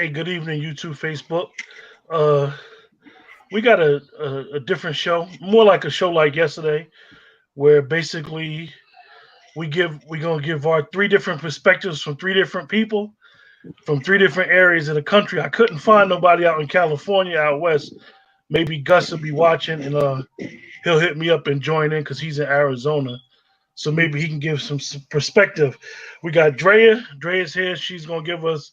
Hey, good evening, YouTube, Facebook. Uh, we got a different show, more like a show like yesterday, where basically we're gonna give our three different perspectives from three different people from three different areas of the country. I couldn't find nobody out in California, out west. Maybe Gus will be watching, and he'll hit me up and join in because he's in Arizona. So maybe he can give some perspective. We got Drea. Drea's here. She's gonna give us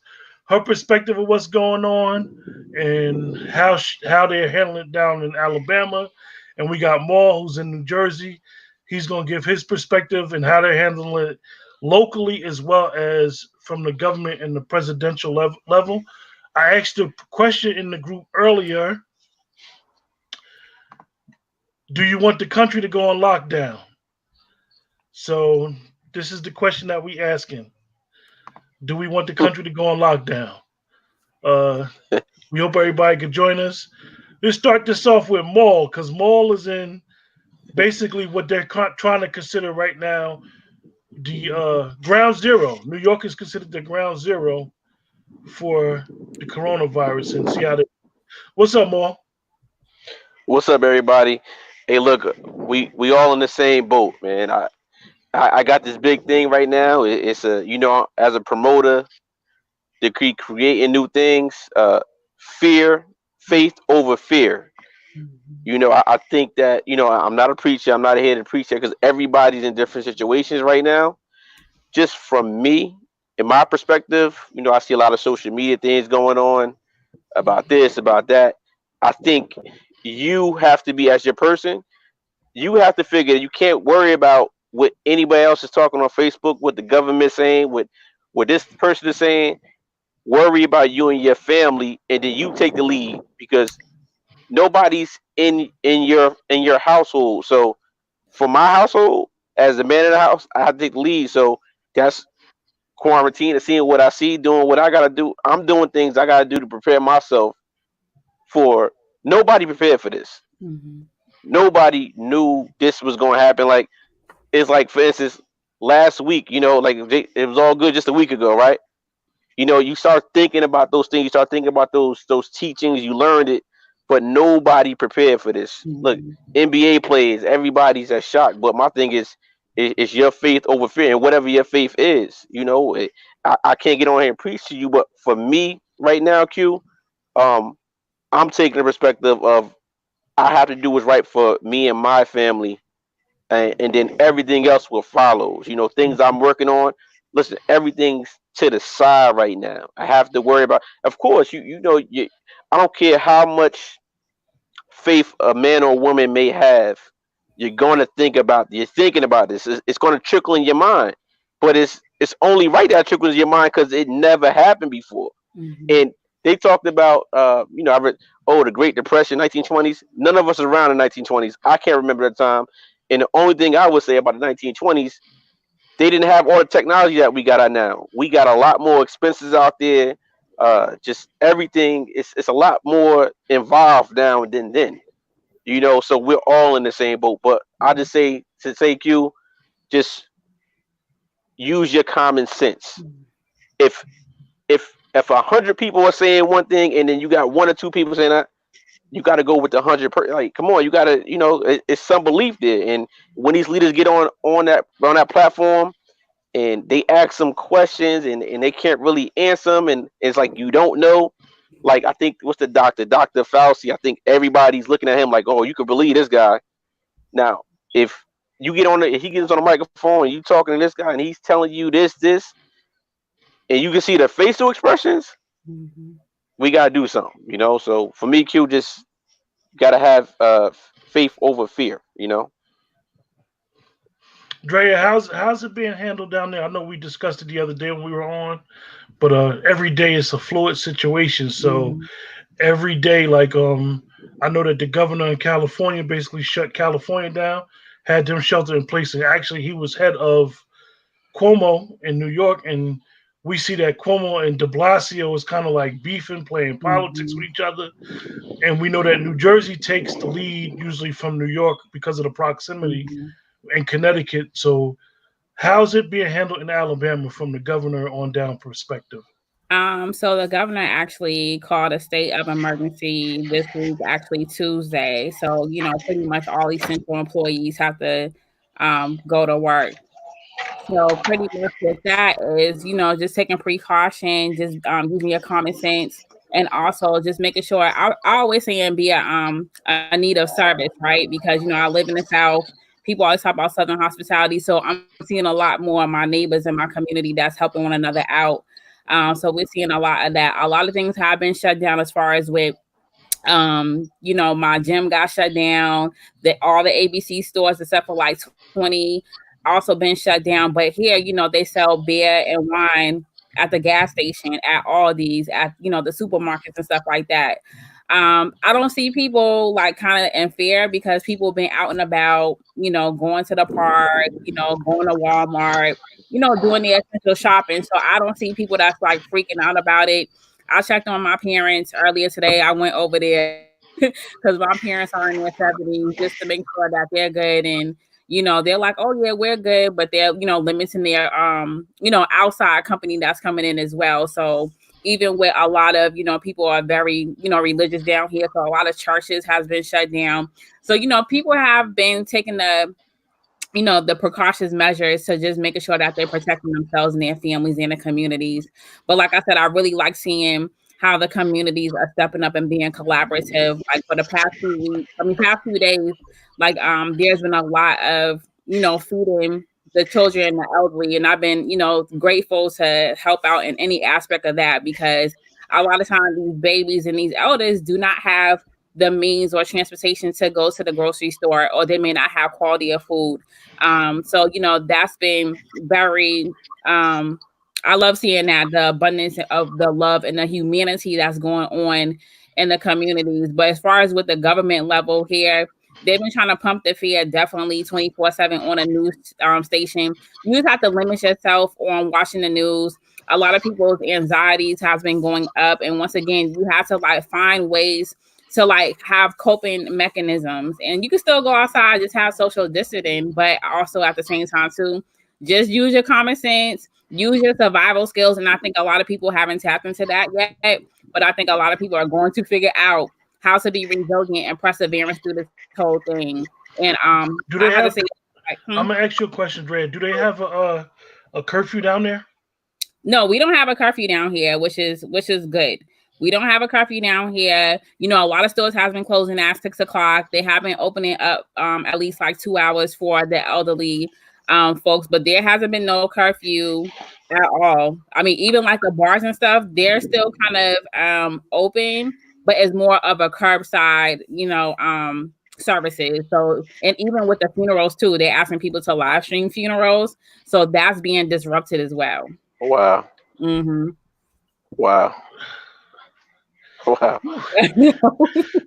her perspective of what's going on and how they're handling it down in Alabama. And we got Maul, who's in New Jersey. He's gonna give his perspective and how they're handling it locally as well as from the government and the presidential level. I asked a question in the group earlier. Do you want the country to go on lockdown? So this is the question that we asking. Do we want the country to go on lockdown? Uh, we hope everybody can join us. Let's start this off with Maul, because Maul is in basically what they're trying to consider right now the ground zero. New York is considered the ground zero for the coronavirus and see how they. What's up, Maul? What's up, everybody? Hey, look, we all in the same boat, man. I got this big thing right now. It's a as a promoter, to keep creating new things. Fear, faith over fear. I think that I'm not a preacher. I'm not here to preach that because everybody's in different situations right now. Just from me, in my perspective, I see a lot of social media things going on about this, about that. I think you have to be as your person. You have to figure you can't worry about what anybody else is talking on Facebook, what the government's saying, what this person is saying. Worry about you and your family, and then you take the lead because nobody's in your household. So for my household, as the man in the house, I have to take the lead. So that's quarantine and seeing what I see, doing what I gotta do. I'm doing things I gotta do to prepare myself for. Nobody prepared for this. Mhm. Nobody knew this was going to happen. Like it's like, for instance, last week, like it was all good just a week ago, right? You start thinking about those things. You start thinking about those teachings. You learned it, but nobody prepared for this. Look, Mhm. NBA players, everybody's at shock. But my thing is your faith over fear, and whatever your faith is, I can't get on here and preach to you, but for me right now, Q, um, I'm taking the perspective of I have to do what's right for me and my family, and then everything else will follow. Things I'm working on. Listen, everything's to the side right now. I have to worry about. Of course, I don't care how much faith a man or woman may have. You're going to think about. You're thinking about this. It's going to trickle in your mind, but it's only right that it trickles in your mind because it never happened before. Mhm. And they talked about, I read, the Great Depression, 1920s. None of us are around in 1920s. I can't remember that time. And the only thing I would say about the 1920s, they didn't have all the technology that we got out now. We got a lot more expenses out there. Just everything. It's a lot more involved now than then. So we're all in the same boat. But I just say to take you, just use your common sense. Mhm. If 100 people are saying one thing and then you got one or two people saying that, you got to go with the 100. Like, come on, you got to, it's some belief there. And when these leaders get on that platform and they ask some questions and they can't really answer them, and it's like you don't know. Like, I think what's the Dr. Fauci. I think everybody's looking at him like, oh, you could believe this guy. Now, if if he gets on the microphone and you talking to this guy and he's telling you this, and you can see the facial expressions, Mhm. we gotta do something. So for me, Q, just gotta have faith over fear. Drea, how's it being handled down there? I know we discussed it the other day when we were on, but every day it's a fluid situation. So Mhm. every day, like I know that the governor in California basically shut California down, had them shelter in place, and actually he was head of Cuomo in New York, and we see that Cuomo and De Blasio is kind of like beefing, playing politics with Mhm. each other, and we know that New Jersey takes the lead usually from New York because of the proximity, Mhm. and Connecticut. So how's it being handled in Alabama from the governor on down perspective? So the governor actually called a state of emergency this week, actually Tuesday. So, pretty much all essential employees have to go to work. So pretty much with that is, just taking precaution, just using your common sense, and also just making sure. I always say and be a need of service, right? Because I live in the South. People always talk about Southern hospitality, so I'm seeing a lot more of my neighbors in my community that's helping one another out. So we're seeing a lot of that. A lot of things have been shut down as far as with my gym got shut down, that all the ABC stores except for like 20 also been shut down. But here, they sell beer and wine at the gas station, at Aldi's, at the supermarkets and stuff like that. I don't see people like kind of in fear because people been out and about, going to the park, going to Walmart, doing the essential shopping. So I don't see people that's like freaking out about it. I checked on my parents earlier today. I went over there because my parents are in their 70s just to make sure that they're good. And, they're like, oh, yeah, we're good. But they're, limiting their, outside company that's coming in as well. So even with a lot of, people are very, religious down here. So a lot of churches has been shut down. So, people have been taking the precautions measures to just making sure that they're protecting themselves and their families and the communities. But like I said, I really like seeing how the communities are stepping up and being collaborative. Like for the past few weeks, past few days, like there's been a lot of feeding the children and the elderly, and I've been grateful to help out in any aspect of that because a lot of times these babies and these elders do not have the means or transportation to go to the grocery store, or they may not have quality of food. So that's been very I love seeing that, the abundance of the love and the humanity that's going on in the communities. But as far as with the government level here, they've been trying to pump the fear definitely 24/7 on a news station. You just have to limit yourself on watching the news. A lot of people's anxieties has been going up. And once again, you have to like find ways to like have coping mechanisms, and you can still go outside, just have social distancing, but also at the same time too, just use your common sense, use your survival skills. And I think a lot of people haven't tapped into that yet, but I think a lot of people are going to figure out how to be resilient and perseverance through this whole thing. And Do I they have to have? say, like, I'm gonna ask you a question, Dre. Do they have a curfew down there? no, we don't have a curfew down here, which is good. We don't have a curfew down here. A lot of stores has been closing at 6 o'clock. They have been opening up at least like 2 hours for the elderly folks, but there hasn't been no curfew at all. I mean, even like the bars and stuff, they're still kind of open, but it's more of a curbside, services. So, and even with the funerals too, they're asking people to live stream funerals. So that's being disrupted as well. Wow. Hmm. Wow. Wow.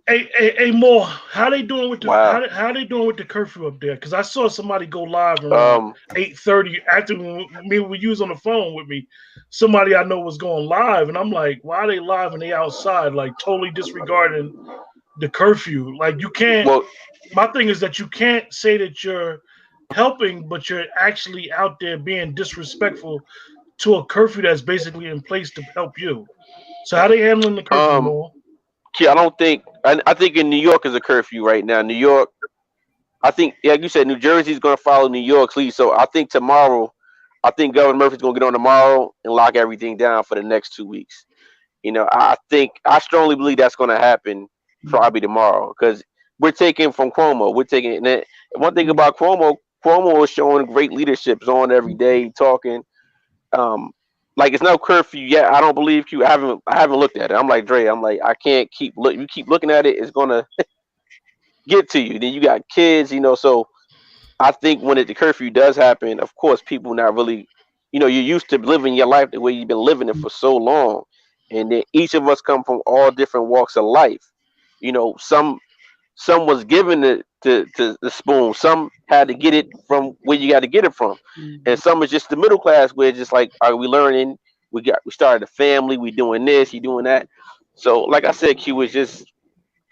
Hey, more. How they doing with the Wow. how they doing with the curfew up there? Because I saw somebody go live around Um 8:30 after me when you was on the phone with me. Somebody I know was going live, and I'm like, why are they live and they outside, like totally disregarding the curfew? Like you can't. well My thing is that you can't say that you're helping, but you're actually out there being disrespectful to a curfew that's basically in place to help you. So how they handling the curfew um more? I don't think I think in New York is a curfew right now. New York, I think, like you said, New Jersey's going to follow New York's lead. So I think tomorrow, I think Governor Murphy's going to get on tomorrow and lock everything down for the next 2 weeks. I strongly believe that's going to happen probably tomorrow because we're taking from Cuomo. We're taking and one thing about Cuomo. Cuomo is showing great leadership. He's on every day talking. Um, like it's no curfew yet. I don't believe Q. I haven't looked at it. I'm like Dre. I'm like I can't keep look. You keep looking at it, it's gonna get to you. Then you got kids. So I think when the curfew does happen, of course, people not really, you're used to living your life the way you've been living it for so long, and then each of us come from all different walks of life. Some was given to the spoon. Some had to get it from where you got to get it from, and Mhm. some is just the middle class where it's just like, are we learning? We started a family. We doing this. You doing that. So, like I said, Q is just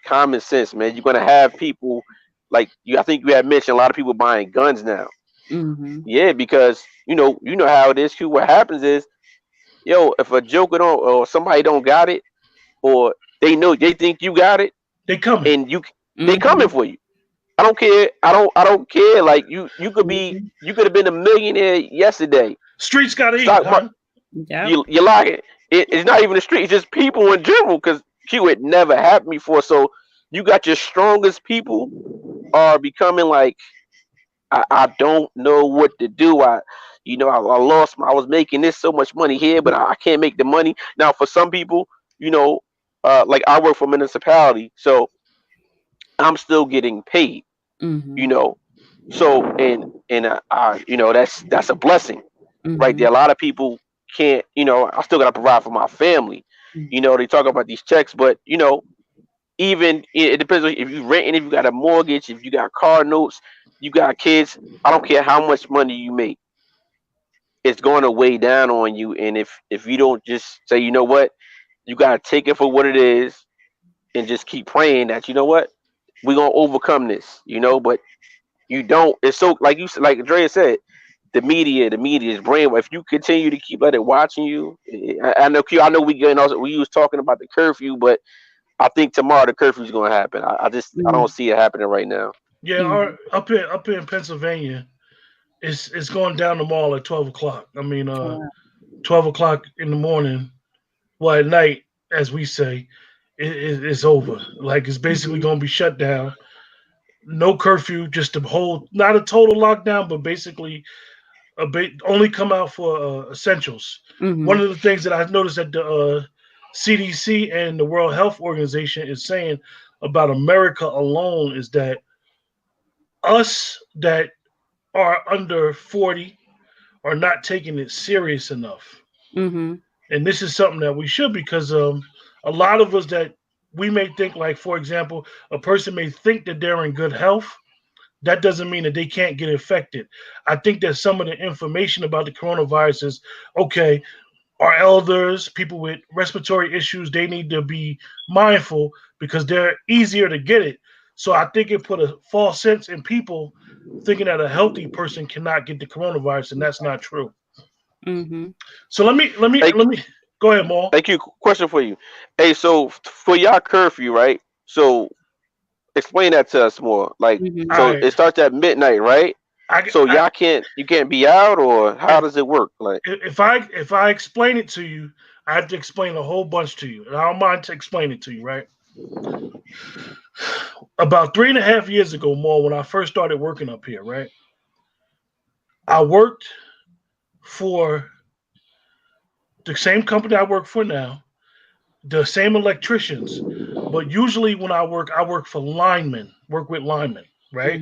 common sense, man. You're gonna have people like you. I think you had mentioned a lot of people buying guns now. Mhm. Yeah, because you know how it is. Q. What happens is yo, if a joker don't or somebody don't got it, or they think you got it, They coming. and they coming for you. I don't care. I don't care. Like you could have been a millionaire yesterday. Streets gotta eat, Stock huh? market, you like it. It's not even the street. It's just people in general. Because Q had never happened before. So you got your strongest people are becoming like I don't know what to do. I lost. I was making this so much money here, but I can't make the money now. For some people, you know, like I work for municipality, so I'm still getting paid. You know, so that's a blessing right there. A lot of people can't. I still gotta provide for my family. They talk about these checks, but even it depends on if you renting, if you got a mortgage, if you got car notes, you got kids. I don't care how much money you make, it's going to weigh down on you. And if you don't just say, you know what, you got to take it for what it is, and just keep praying that you know what, we're gonna overcome this. But you don't. It's so like Drea said, the media is brainwashed. If you continue to keep letting it watching you, I know Q. I know we was talking about the curfew, but I think tomorrow the curfew is going to happen. I don't see it happening right now. Yeah, up here in Pennsylvania, it's going down the mall at 12 o'clock. I mean, 12 o'clock in the morning, well, at night, as we say, it's over. Like it's basically going to be shut down. No curfew, just to hold, not a total lockdown, but basically a bit only come out for essentials. One of the things that I've noticed that the CDC and the World Health Organization is saying about America alone is that us that are under 40 are not taking it serious enough. And this is something that we should, because a lot of us that we may think, like, for example, a person may think that they're in good health. That doesn't mean that they can't get infected. I think that some of the information about the coronavirus is okay. Our elders, people with respiratory issues, they need to be mindful because they're easier to get it. So I think it put a false sense in people thinking that a healthy person cannot get the coronavirus, and that's not true. So Hey, let me go ahead, Maul. hey, Q, question for you. Hey, so for y'all curfew, right? So explain that to us more. Like, All so right, it starts at midnight, right? So I you can't be out, or how if does it work? Like, if I explain it to you, I have to explain a whole bunch to you, and I don't mind to explain it to you, right? About 3.5 years ago, more when I first started working up here, right? I worked for the same company I work for now, the same electricians, but usually when I work for linemen, work with linemen, right?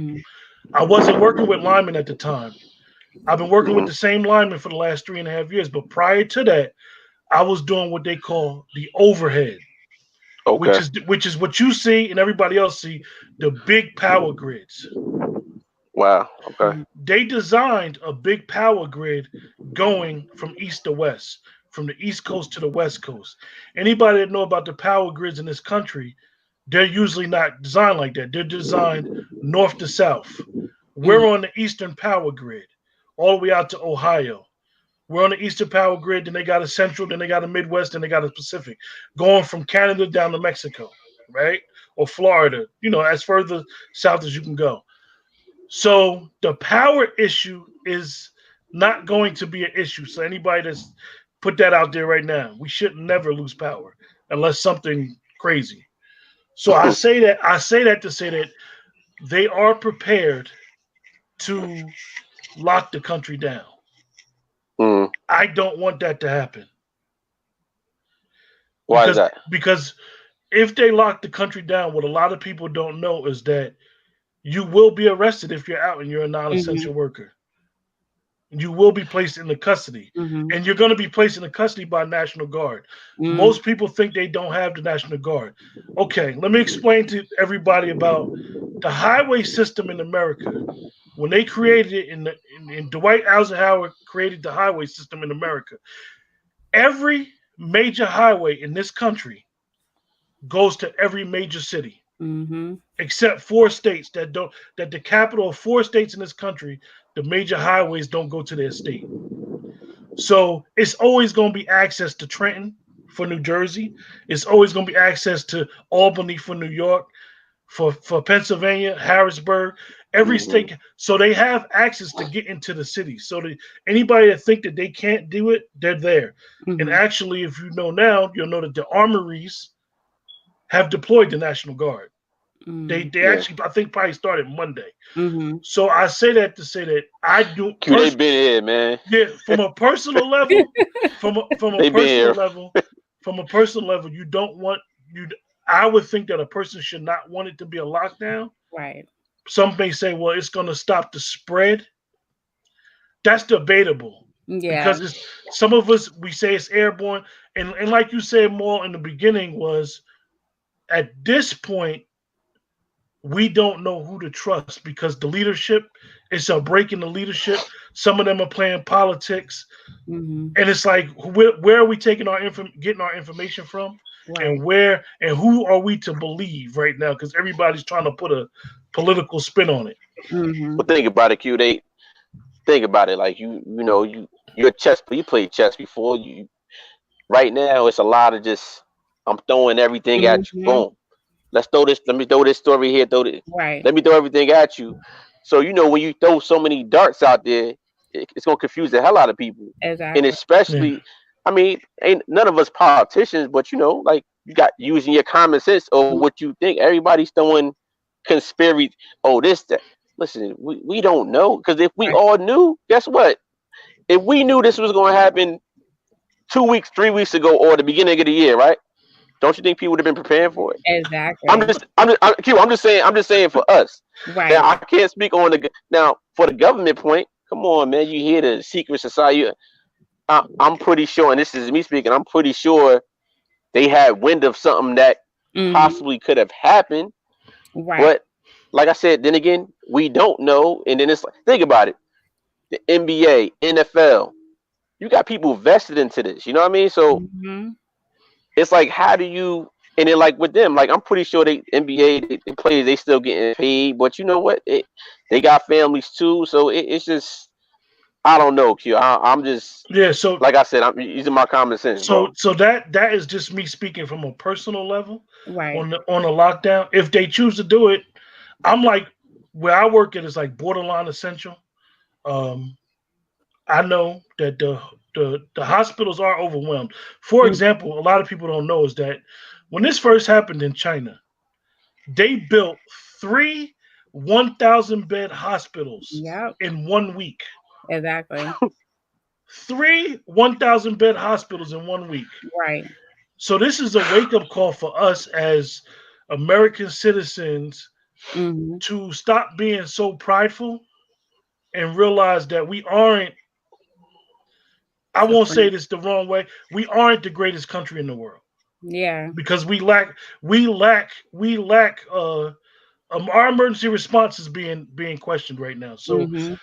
I wasn't working with linemen at the time. I've been working with hmm the same linemen for the last 3.5 years, but prior to that, I was doing what they call the overhead, which okay, is what you see and everybody else see, the big power grids. wow, okay, They designed a big power grid going from east to west, from the east coast to the west coast. Anybody that know about the power grids in this country, they're usually not designed like that. They're designed north to south. We're on the eastern power grid, all the way out to Ohio. We're on the eastern power grid, then they got a central, then they got a Midwest, then they got a Pacific, going from Canada down to Mexico, right? Or Florida, as further south as you can go. So the power issue is not going to be an issue. So anybody that's put that out there right now, we should never lose power unless something crazy. So I say that to say that they are prepared to lock the country down. mm, I don't want that to happen why is because that? because if they lock the country down, what a lot of people don't know is that you will be arrested if you're out and you're a non-essential worker. You will be placed in the custody, and you're going to be placed in the custody by National Guard. Most people think they don't have the National Guard. Okay, let me explain to everybody about the highway system in America. When they created it in Dwight Eisenhower created the highway system in America. Every major highway in this country goes to every major city, except 4 states that the capital of 4 states in this country, the major highways don't go to their state. So it's always going to be access to Trenton for New Jersey. It's always going to be access to Albany for New York, for Pennsylvania, Harrisburg, every Mm-hmm. state. So they have access to get into the city. So anybody that think that they can't do it, they're there. And Mhm. actually, if you know now, you'll know that the armories have deployed the National Guard. They Yeah. actually, I think, probably started Monday. Mhm. So I say that to say that I do. Q, they been here, man. Yeah, from a personal level, from a They been personal here. level, from a personal level, you don't want you. I would think that a person should not want it to be a lockdown. Right. Some may say, well, it's going to stop the spread. That's debatable Yeah. because some of us we say it's airborne, and like you said more in the beginning was at this point we don't know who to trust because the leadership it's a break in the leadership. Some of them are playing politics. Mhm. And it's like, where are we taking getting our information from, Right. and who are we to believe right now? Because everybody's trying to put a political spin on it. Mhm. But think about it, Q. They think about it. Like you're a chess player. You played chess before. You right now it's a lot of just I'm throwing everything at you. Mhm. Boom. Let's throw this. Let me throw this story here. Right. Let me throw everything at you. So when you throw so many darts out there, it's gonna confuse the hell out of people. And Exactly. Yeah, especially, I mean, ain't none of us politicians, but like you got using your common sense or what you think. Everybody's throwing conspiracy. Oh, this that. Listen, we don't know because if we Right. all knew, guess what? If we knew this was going to happen 2 weeks, 3 weeks ago, or the beginning of the year, right? Don't you think people would have been prepared for it? Exactly. Q, I'm just saying for us. Now Right. I can't speak on now for the government point. Come on, man. You hear the secret society? I'm pretty sure, and this is me speaking. I'm pretty sure they had wind of something that Mhm. possibly could have happened. Right. But like I said, then again, we don't know. And then it's like, think about it: the NBA, NFL. You got people vested into this. You know what I mean? So Mhm. it's like, how do you? And then like with them, like I'm pretty sure they NBA they players they still getting paid, but you know what? They got families too, so it's just I don't know, Q. I'm just yeah. So like I said, I'm using my common sense, so bro. so that is just me speaking from a personal level Right. on the lockdown. If they choose to do it, I'm like where I work at is like borderline essential. Um, I know that the hospitals are overwhelmed. For Mm. example, a lot of people don't know is that when this first happened in China, they built three 1,000 bed hospitals Yep. in 1 week. Exactly. Three 1,000 bed hospitals in 1 week. Right. So this is a wake up call for us as American citizens Mhm. to stop being so prideful and realize that we aren't. I won't say Supreme. this the wrong way. We aren't the greatest country in the world Yeah. because we lack our emergency response is being questioned right now. Mhm.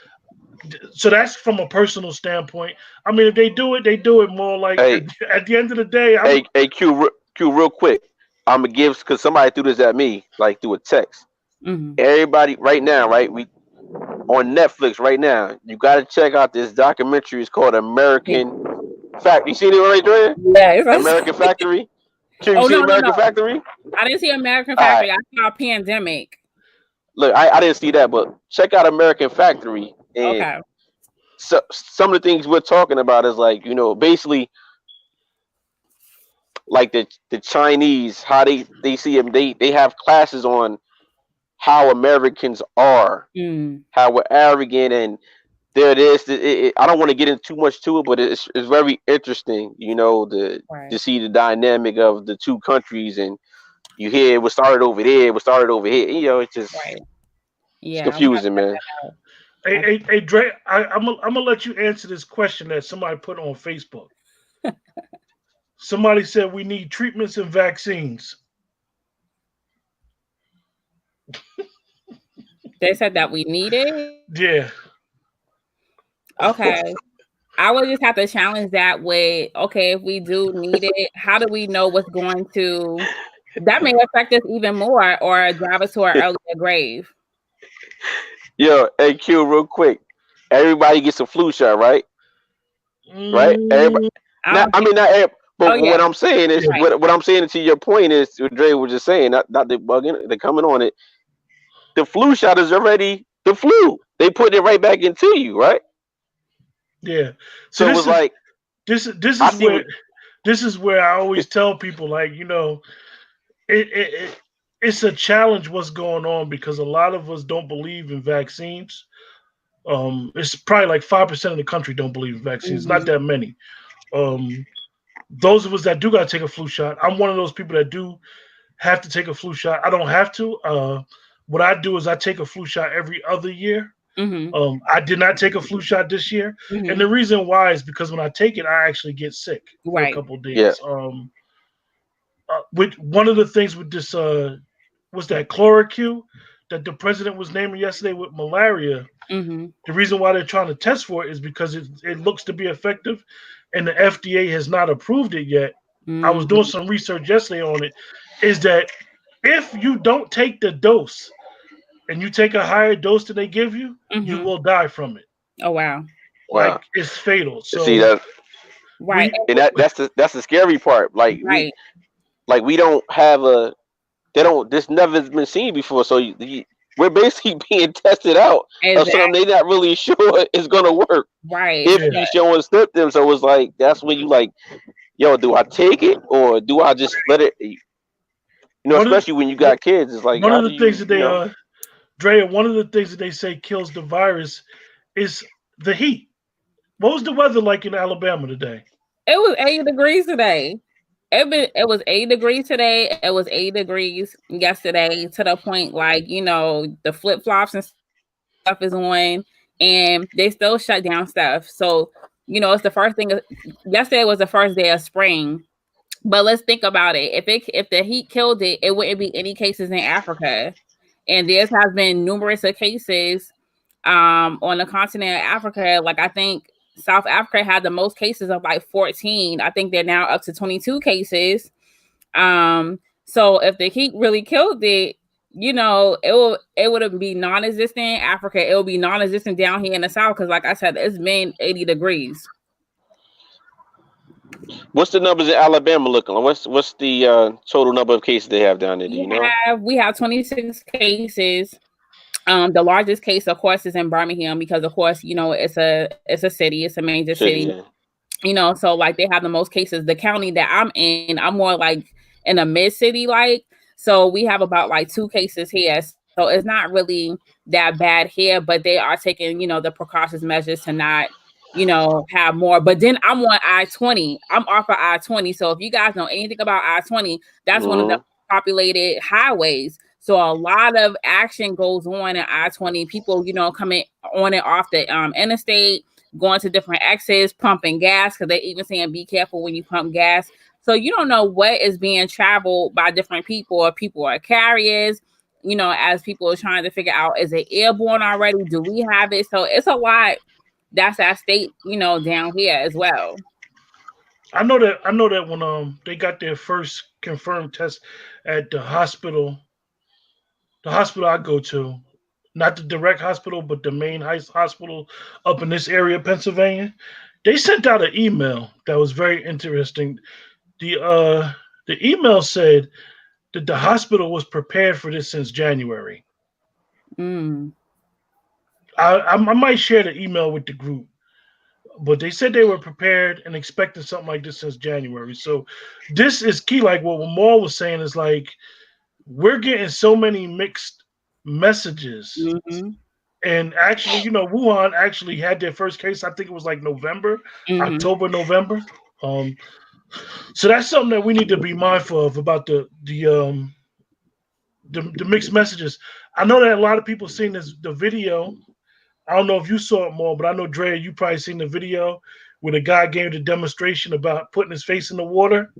So that's from a personal standpoint. I mean, if they do it, they do it more like Hey, at the end of the day. hey, Q, real quick. I'm gonna give because somebody threw this at me like through a text. Mhm. Everybody, right now, right? We on Netflix right now. You got to check out this documentary. It's called American Fact. You seen it right there? Yes. American Factory. Q, you Oh seen no, no, no. American Factory? I didn't see American All right. Factory. I saw Pandemic. Look, I didn't see that, but check out American Factory. And Okay. so, some of the things we're talking about is like, basically like the Chinese, how they see them. They have classes on how Americans are, Mm. how we're arrogant, and there it is. I don't want to get into too much to it, but it's very interesting, to Right. see the dynamic of the two countries, and you hear what started over there, what started over here. Right. It's Yeah. I'm gonna confusing, check man. that out. I, Hey, Dre, I'm gonna let you answer this question that somebody put on Facebook. Somebody said we need treatments and vaccines. they said that we need it. Yeah, Okay. I would just have to challenge that with, okay, if we do need it, how do we know what's going to that may affect us even more or drive us to our earlier grave? Yo, hey Q, real quick. Everybody gets a flu shot, right? right? Everybody, not, I mean, not everybody, but yeah. what I'm saying is, Right. what I'm saying to your point is, what Dre was just saying, not the bugging, the coming on it. The flu shot is already the flu. They put it right back into you, right? Yeah. So So it was like, this I is see where what. I always tell people, like, it's a challenge what's going on because a lot of us don't believe in vaccines. It's probably like 5% of the country don't believe in vaccines. Not that many. Those of us that do got to take a flu shot. I'm one of those people that do have to take a flu shot. I don't have to. What I do is I take a flu shot every other year. I did not take a flu shot this year, and the reason why is because when I take it, I actually get sick for a couple of days. Yeah. With one of the things with this was that chloroquine that the president was naming yesterday with malaria. The reason why they're trying to test for it is because it looks to be effective, and the FDA has not approved it yet. I was doing some research yesterday on it. Is that if you don't take the dose and you take a higher dose than they give you, you will die from it. Oh wow. Like it's fatal. See So that, Right. and that's the scary part. Like we don't have a. They don't. This never has been seen before. So we're basically being tested out of something they're not really sure is gonna work. Right. If you showing symptoms, so it's like that's when you like, yo, do I take it or do I just let it? You know, especially when you got kids, it's like one how of do the you, things that they Drea, one of the things that they say kills the virus is the heat. What was the weather like in Alabama today? It was 80 degrees today. It was 80 degrees today. It was 80 degrees yesterday, to the point like, the flip flops and stuff is on, and they still shut down stuff. So, it's the first thing. Yesterday was the first day of spring. But let's think about it. If the heat killed it, it wouldn't be any cases in Africa. And there has been numerous cases on the continent of Africa. Like, I think South Africa had the most cases of like 14. I think they're now up to 22 cases. So if the heat really killed it, it would be non-existent in Africa. It will be non-existent down here in the South because, like I said, it's been 80 degrees. What's the numbers in Alabama looking like? What's the total number of cases they have down there? Do you know? We have 26 cases. The largest case, of course, is in Birmingham because, of course, it's a city, it's a major city. Yeah. So like they have the most cases. The county that I'm in, I'm more like in a mid city, so we have about like 2 cases here. So it's not really that bad here, but they are taking, the precautions measures to not, have more. But then I'm on I-20. I'm off of I-20. So if you guys know anything about I-20, that's one of the populated highways. So a lot of action goes on in I-20. People, coming on and off the interstate, going to different exits, pumping gas, because they even saying be careful when you pump gas. So you don't know what is being traveled by different people, or people are carriers, as people are trying to figure out, is it airborne already? Do we have it? So it's a lot that's at stake, down here as well. I know that when they got their first confirmed test at the hospital I go to, not the direct hospital, but the main hospital up in this area of Pennsylvania, they sent out an email that was very interesting. The email said that the hospital was prepared for this since January. I might share the email with the group, but they said they were prepared and expecting something like this since January. So this is key. Like what Maul was saying is like, we're getting so many mixed messages. And actually, Wuhan actually had their first case. I think it was like October, November. So that's something that we need to be mindful of about the mixed messages. I know that a lot of people seen the video. I don't know if you saw it more, but I know Dre, you probably seen the video where the guy gave the demonstration about putting his face in the water.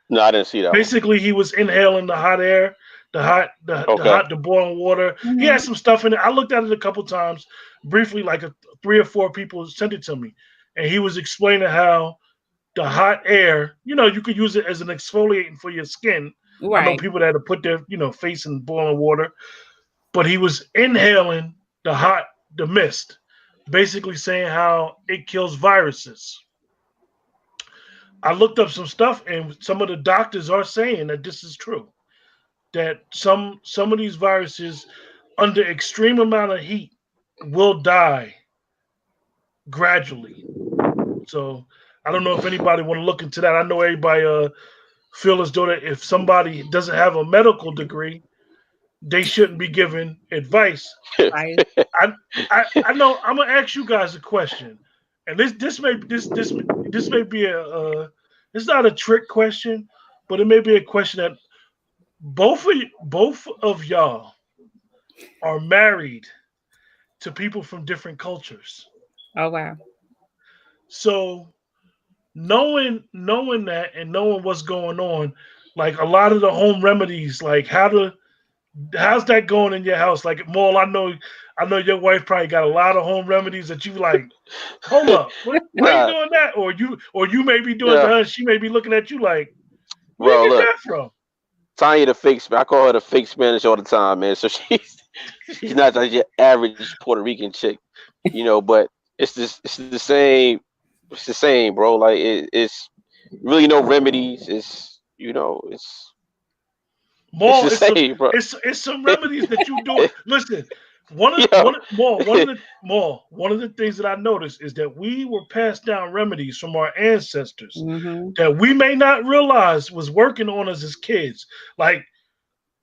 No, I didn't see that. Basically, he was inhaling the hot air, the boiling water. He had some stuff in it. I looked at it a couple times, briefly, like 3 or 4 people sent it to me, and he was explaining how the hot air, you could use it as an exfoliating for your skin. Right. I know people that had to put their, face in boiling water, but he was inhaling the mist. basically saying how it kills viruses. I looked up some stuff, and some of the doctors are saying that this is true. That some of these viruses, under extreme amount of heat, will die gradually. So I don't know if anybody want to look into that. I know everybody feel as though that if somebody doesn't have a medical degree, they shouldn't be giving advice. Right. I I know I'm gonna ask you guys a question, and this may be it's not a trick question, but it may be a question that both of y'all are married to people from different cultures. Oh wow. So knowing that and knowing what's going on, like a lot of the home remedies, like how's that going in your house? Like Maul, I know your wife probably got a lot of home remedies that you like. Hold up, where you Nah, doing that? Or you may be doing to yeah. her, she may be looking at you like, where Well, you get look, that from? Tanya the fake. I call her the fake Spanish all the time, man. So she's not like your average Puerto Rican chick, But it's the same. It's the same, bro. Like it's really no remedies. It's More, the same, bro. it's some remedies that you do. Listen, Yeah, one of the things that I noticed is that we were passed down remedies from our ancestors Hmm. that we may not realize was working on us as kids. Like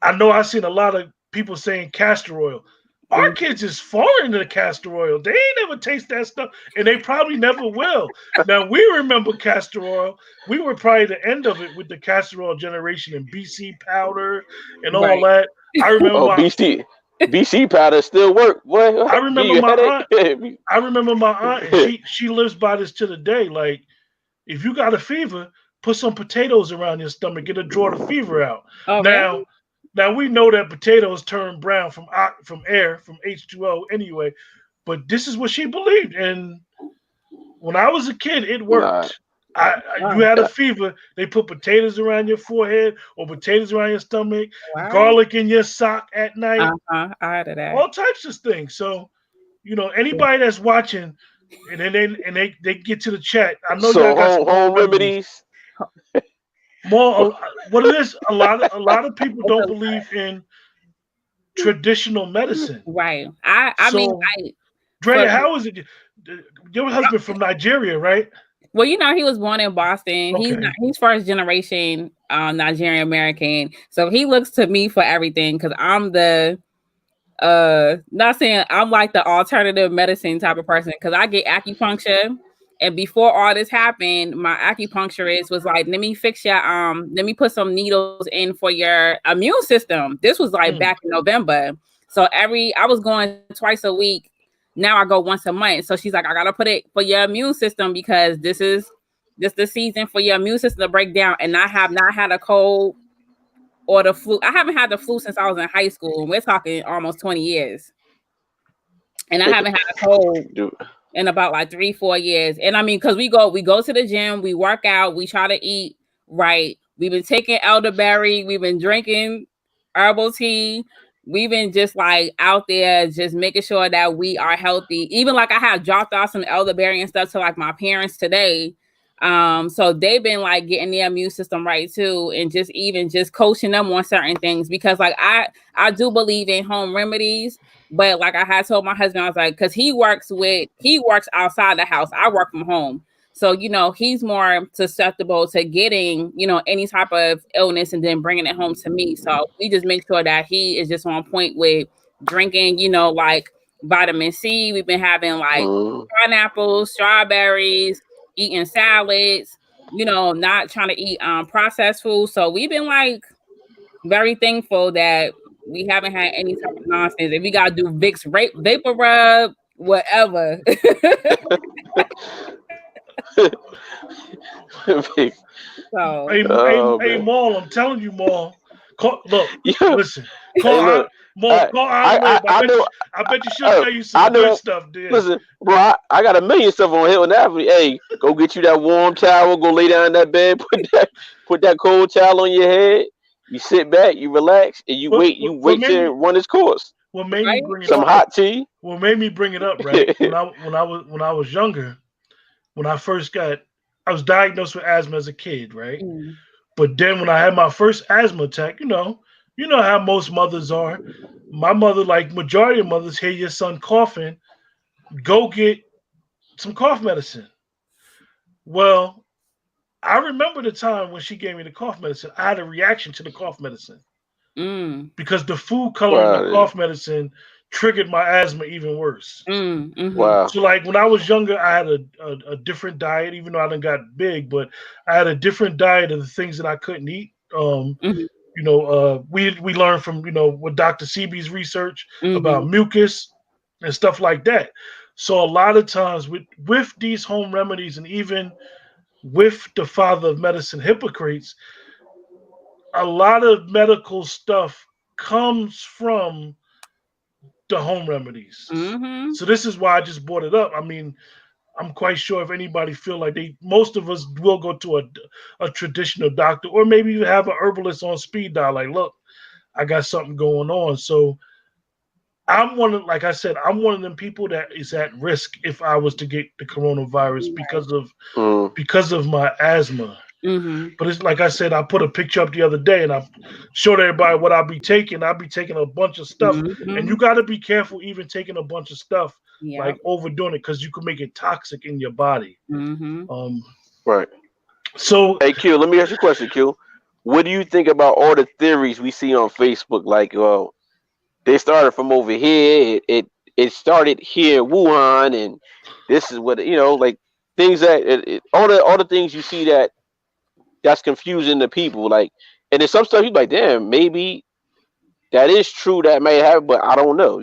I know I've seen a lot of people saying castor oil. Our kids is foreign to the castor oil. They ain't never taste that stuff, and they probably never will. Now we remember castor oil. We were probably the end of it with the castor oil generation and BC powder and all Right. that. I remember oh, my BC powder still work. I What? Give remember you a my aunt. headache? I remember my aunt, and she lives by this to the day. Like if you got a fever, put some potatoes around your stomach. It'll draw the fever out. Oh Now, really? now we know that potatoes turn brown from air from H2O anyway. But this is what she believed, and when I was a kid, it Nah, worked. You Oh had a that, fever, they put potatoes around your forehead or potatoes around your stomach, wow. garlic in your sock at night, Uh-huh. I heard of that. all types of things. So anybody that's watching, and then they get to the chat. I know y'all so got some home home remedies. remedies. More, what it is, a lot of people It's don't a believe in traditional medicine. right. I mean So, like for Drea, how is it? Your husband from Nigeria, right? well, he was born in Boston. Okay. He's first generation Nigerian American. So he looks to me for everything because I'm the not saying I'm like the alternative medicine type of person because I get acupuncture. And before all this happened, my acupuncturist was like, let me put some needles in for your immune system. This was like Mm. back in November. So I was going twice a week. Now I go once a month. So she's like, I gotta put it for your immune system because this the season for your immune system to break down. And I have not had a cold or the flu. I haven't had the flu since I was in high school. And we're talking almost 20 years. And I haven't had a cold Dude, in about like 3-4 years. And I mean, because we go to the gym, we work out, we try to eat right. We've been taking elderberry, we've been drinking herbal tea, we've been just like out there just making sure that we are healthy. Even like I have dropped off some elderberry and stuff to like my parents today. So they've been like getting their immune system right too, and just even just coaching them on certain things because like I do believe in home remedies. But like I had told my husband, I was like, because he works outside the house. I work from home. So, he's more susceptible to getting, any type of illness and then bringing it home to me. So we just make sure that he is just on point with drinking, like vitamin C. We've been having like mm, pineapples, strawberries, eating salads, not trying to eat processed food. So we've been like very thankful that we haven't had any type of nonsense. If we gotta do Vicks vapor rub, whatever. So Hey, man. Maul, I'm telling you, Maul. Look, Yeah. listen. Hey, look. Maul, I, call I, Iron I, Wave. I know. I bet you she'll Uh, tell you I some good know. stuff, dude. Listen, bro. I got a million stuff on Hilton Avenue. Hey, go get you that warm towel. Go lay down in that bed. Put that cold towel on your head. You sit back. You relax, and you For, wait. for, You for wait till it maybe run its course. what made me Right? bring it Some up. hot tea. What made me bring it up, right? When I was younger, when I was diagnosed with asthma as a kid, right? Mm. But then when I had my first asthma attack, you know how most mothers are. My mother, like majority of mothers, hear your son coughing, go get some cough medicine. Well, I remember the time when she gave me the cough medicine. I had a reaction to the cough medicine Mm. because the food color in the Wow. cough medicine triggered my asthma even worse. Mm. Mm-hmm. Wow. So, like when I was younger, I had a different diet, even though I done got big, but I had a different diet of the things that I couldn't eat. Mm-hmm. We learned from with Dr. Seby's research about Mm-hmm. mucus and stuff like that. So a lot of times with these home remedies and even with the father of medicine, Hippocrates, a lot of medical stuff comes from the home remedies. Mm-hmm. So this is why I just brought it up. I mean, I'm quite sure if anybody feel like most of us will go to a traditional doctor or maybe you have an herbalist on speed dial. Like, look, I got something going on. So like I said, I'm one of them people that is at risk if I was to get the coronavirus Right. Mm. because of my asthma. Mm-hmm. But it's like I said, I put a picture up the other day and I showed everybody what I'll be taking. I'll be taking a bunch of stuff. And Mm-hmm. you got to be careful even taking a bunch of stuff, like Yep. overdoing it, because you can make it toxic in your body. Mm-hmm. Um, Right. so Hey, Q. Let me ask you a question, Q. What do you think about all the theories we see on Facebook? Like, well, they started from over here. It started here in Wuhan, and this is what like things that all the things you see that's confusing the people. Like, and then some stuff you like, damn, maybe that is true. That may happen, but I don't know.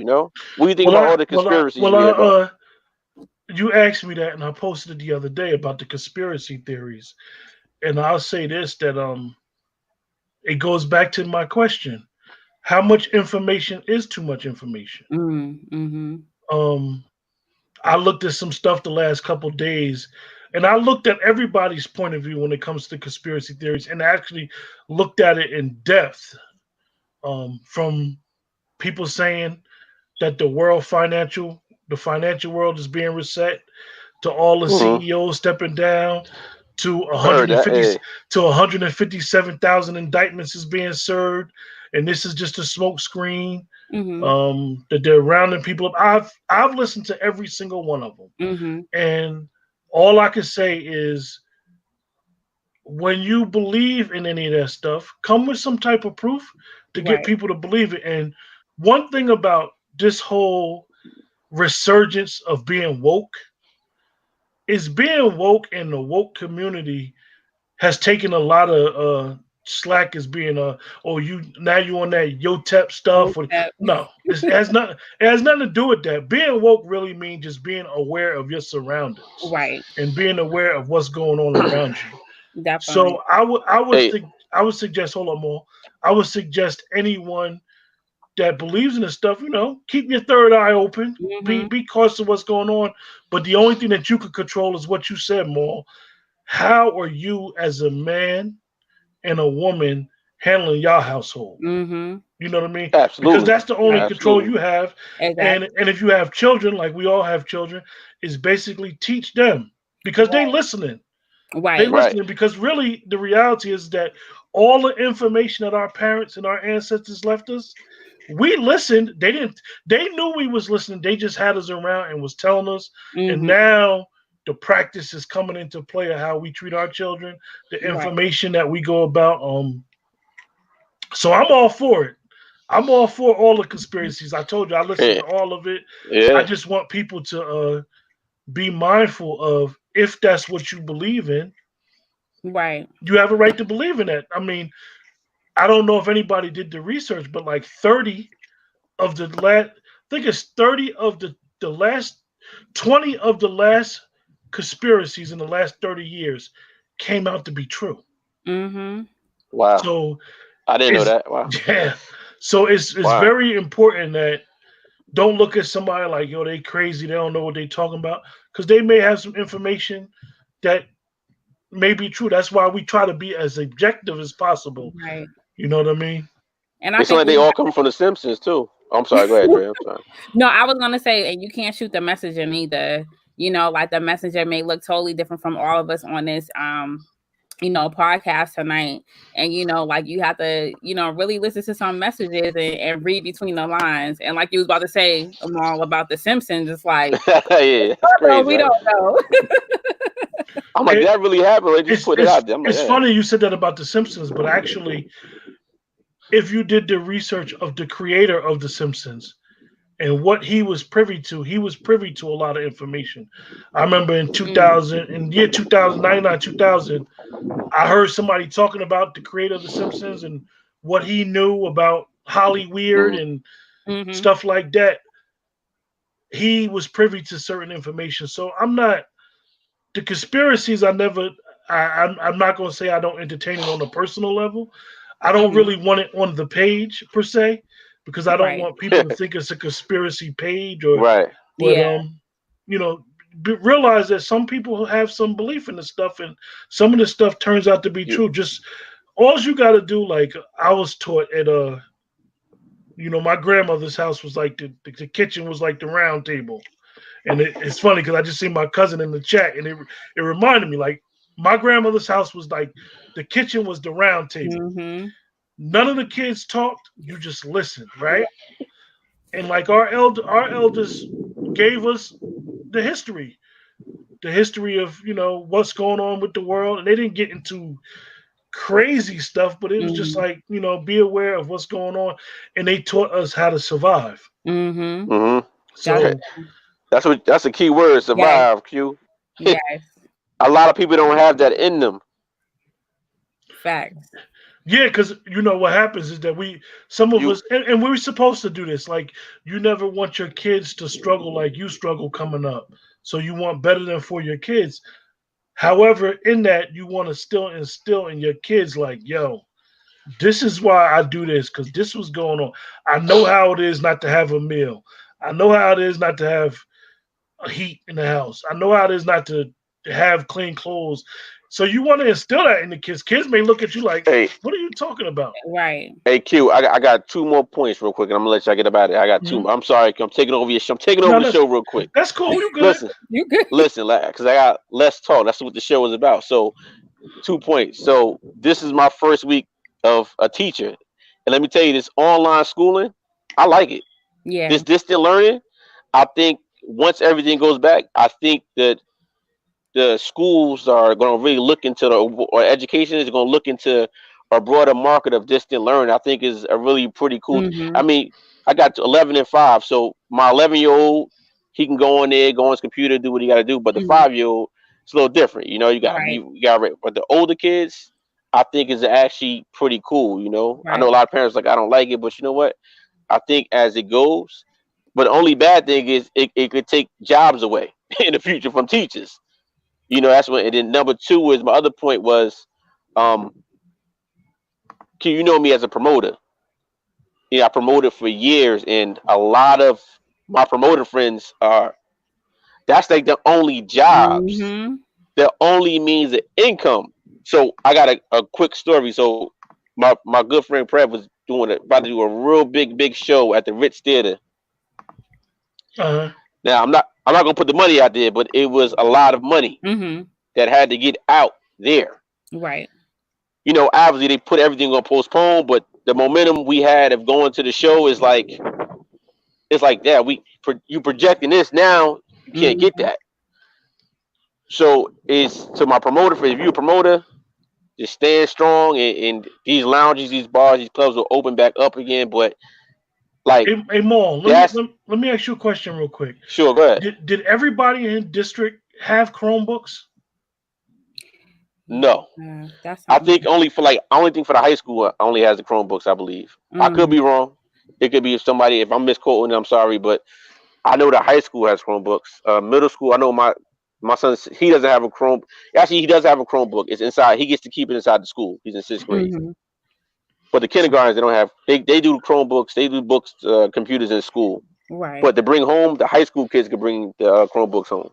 What do you think well, about I all the well, I conspiracies well, you I hear about? you asked me that, and I posted it the other day about the conspiracy theories. And I'll say this that it goes back to my question: how much information is too much information? Mm-hmm. Um, I looked at some stuff the last couple days, and I looked at everybody's point of view when it comes to conspiracy theories, and actually looked at it in depth. From people saying that the financial world is being reset, to all the Hmm. CEOs stepping down, to I heard that. 150 Hey. to 157,000 indictments is being served, and this is just a smoke screen. Mm-hmm. That they're rounding people up. I've listened to every single one of them, Mm-hmm. and all I can say is when you believe in any of that stuff, come with some type of proof to get Right. people to believe it. And one thing about this whole resurgence of being woke is being woke in the woke community has taken a lot of slack as being oh you now you on that Yotep stuff or Okay. no it has nothing to do with that. Being woke really means just being aware of your surroundings Right. and being aware of what's going on around you. Definitely. So Hey. I would suggest, hold on more, I would suggest anyone that believes in this stuff, keep your third eye open, Mm-hmm. be cautious of what's going on, but the only thing that you can control is what you said, Maul. How are you as a man and a woman handling your household? Mm-hmm. You know what I mean? Because Absolutely. that's the only Right. control Absolutely. you have. Exactly. And if you have children, like we all have children, is basically teach them because they listening. They Right. Right. listening because really the reality is that all the information that our parents and our ancestors left us, we listened. They didn't. They knew we was listening. They just had us around and was telling us. And Mm-hmm. now the practice is coming into play of how we treat our children, the Right. information that we go about. So I'm all for it. I'm all for all the conspiracies. I told you I listened Yeah. to all of it. I Yeah. just want people to be mindful of if that's what you believe in, Right. you have a right to believe in that. I mean, I don't know if anybody did the research, but like 30 of the last, I think it's 30 of the last, 20 of the last conspiracies in the last 30 years came out to be true. Mm-hmm. Wow. So I didn't know it's, that. Wow. yeah. So it's Wow. very important that don't look at somebody like, yo, they crazy, they don't know what they talking about. Because they may have some information that may be true. That's why we try to be as objective as possible. Right. You know what I mean? And I It seems think like they we all have come from the Simpsons too. I'm sorry. Go ahead, Dre. I'm sorry. No, I was gonna say, and you can't shoot the messenger either. You know, like the messenger may look totally different from all of us on this podcast tonight. And like you have to, really listen to some messages and read between the lines. And like you was about to say, Amal, about the Simpsons, it's like Yeah, that's crazy. we don't know. I'm like, that really happened. They just put it out there. I'm like, it's funny you said that about the Simpsons, but actually, if you did the research of the creator of the Simpsons and what he was privy to a lot of information. I remember in 2000, in the year 2000, 2000, I heard somebody talking about the creator of the Simpsons and what he knew about Hollyweird and stuff like that. He was privy to certain information. So I'm not, the conspiracies I'm not going to say I don't entertain it on a personal level. I don't really want it on the page per se, because I don't want people to think it's a conspiracy page or right. But realize that some people have some belief in the stuff, and some of the stuff turns out to be true. Just all you got to do, like I was taught at my grandmother's house was like the kitchen was like the round table, and it's funny because I just seen my cousin in the chat, and it reminded me like my grandmother's house was like the kitchen was the round table. None of the kids talked. You just listened, right? And like our elders gave us the history of what's going on with the world, and they didn't get into crazy stuff, but it was just like be aware of what's going on, and they taught us how to survive. So that's a key word, survive. Q. Yes. A lot of people don't have that in them. Facts. Yeah, because what happens is that some of us, and we're supposed to do this. Like, you never want your kids to struggle like you struggle coming up. So you want better than for your kids. However, in that, you want to still instill in your kids, like, yo, this is why I do this, because this was going on. I know how it is not to have a meal. I know how it is not to have a heat in the house. I know how it is not to have clean clothes. So you want to instill that in the kids. Kids may look at you like, hey, what are you talking about? Right. Hey, Q, I got 2 more points real quick, and I'm going to let y'all get about it. I got 2. I'm sorry, I'm taking over your show. I'm taking over the show real quick. That's cool. You good. You good. Listen, because I got less talk. That's what the show is about. So 2 points. So this is my first week of a teacher. And let me tell you, this online schooling, I like it. Yeah. This distant learning, I think once everything goes back, I think that the schools are going to really look into or education is going to look into a broader market of distant learning. I think is a really pretty cool. I mean, I got 11 and 5, so my 11-year-old, he can go on there, go on his computer, do what he got to do. But the 5-year-old, it's a little different. You got but the older kids, I think is actually pretty cool. I know a lot of parents like, I don't like it, but you know what? I think as it goes, but the only bad thing is it could take jobs away in the future from teachers. That's what. And then number 2 is my other point was, you know me as a promoter. I promoted for years, and a lot of my promoter friends that's like the only jobs, the only means of income. So I got a quick story. So my good friend Prev was about to do a real big show at the Ritz Theater. Now I'm not gonna put the money out there, but it was a lot of money that had to get out there. Right. Obviously they put everything on postpone, but the momentum we had of going to the show is like, it's like that. You projecting this now, you can't get that. So it's to my promoter. If you're a promoter, just stand strong, and these lounges, these bars, these clubs will open back up again. But like, hey Maul, let me ask you a question real quick. Sure, go ahead. Did everybody in district have Chromebooks? No, I think only for the high school only has the Chromebooks. I believe. I could be wrong. It could be if I'm misquoting, I'm sorry, but I know the high school has Chromebooks. Middle school, I know my son, he doesn't have a Chrome. Actually, he does have a Chromebook. It's inside. He gets to keep it inside the school. He's in 6th grade. But the kindergartens, they don't have. They do Chromebooks. They do books, computers in school. Right. But to bring home, the high school kids can bring the Chromebooks home.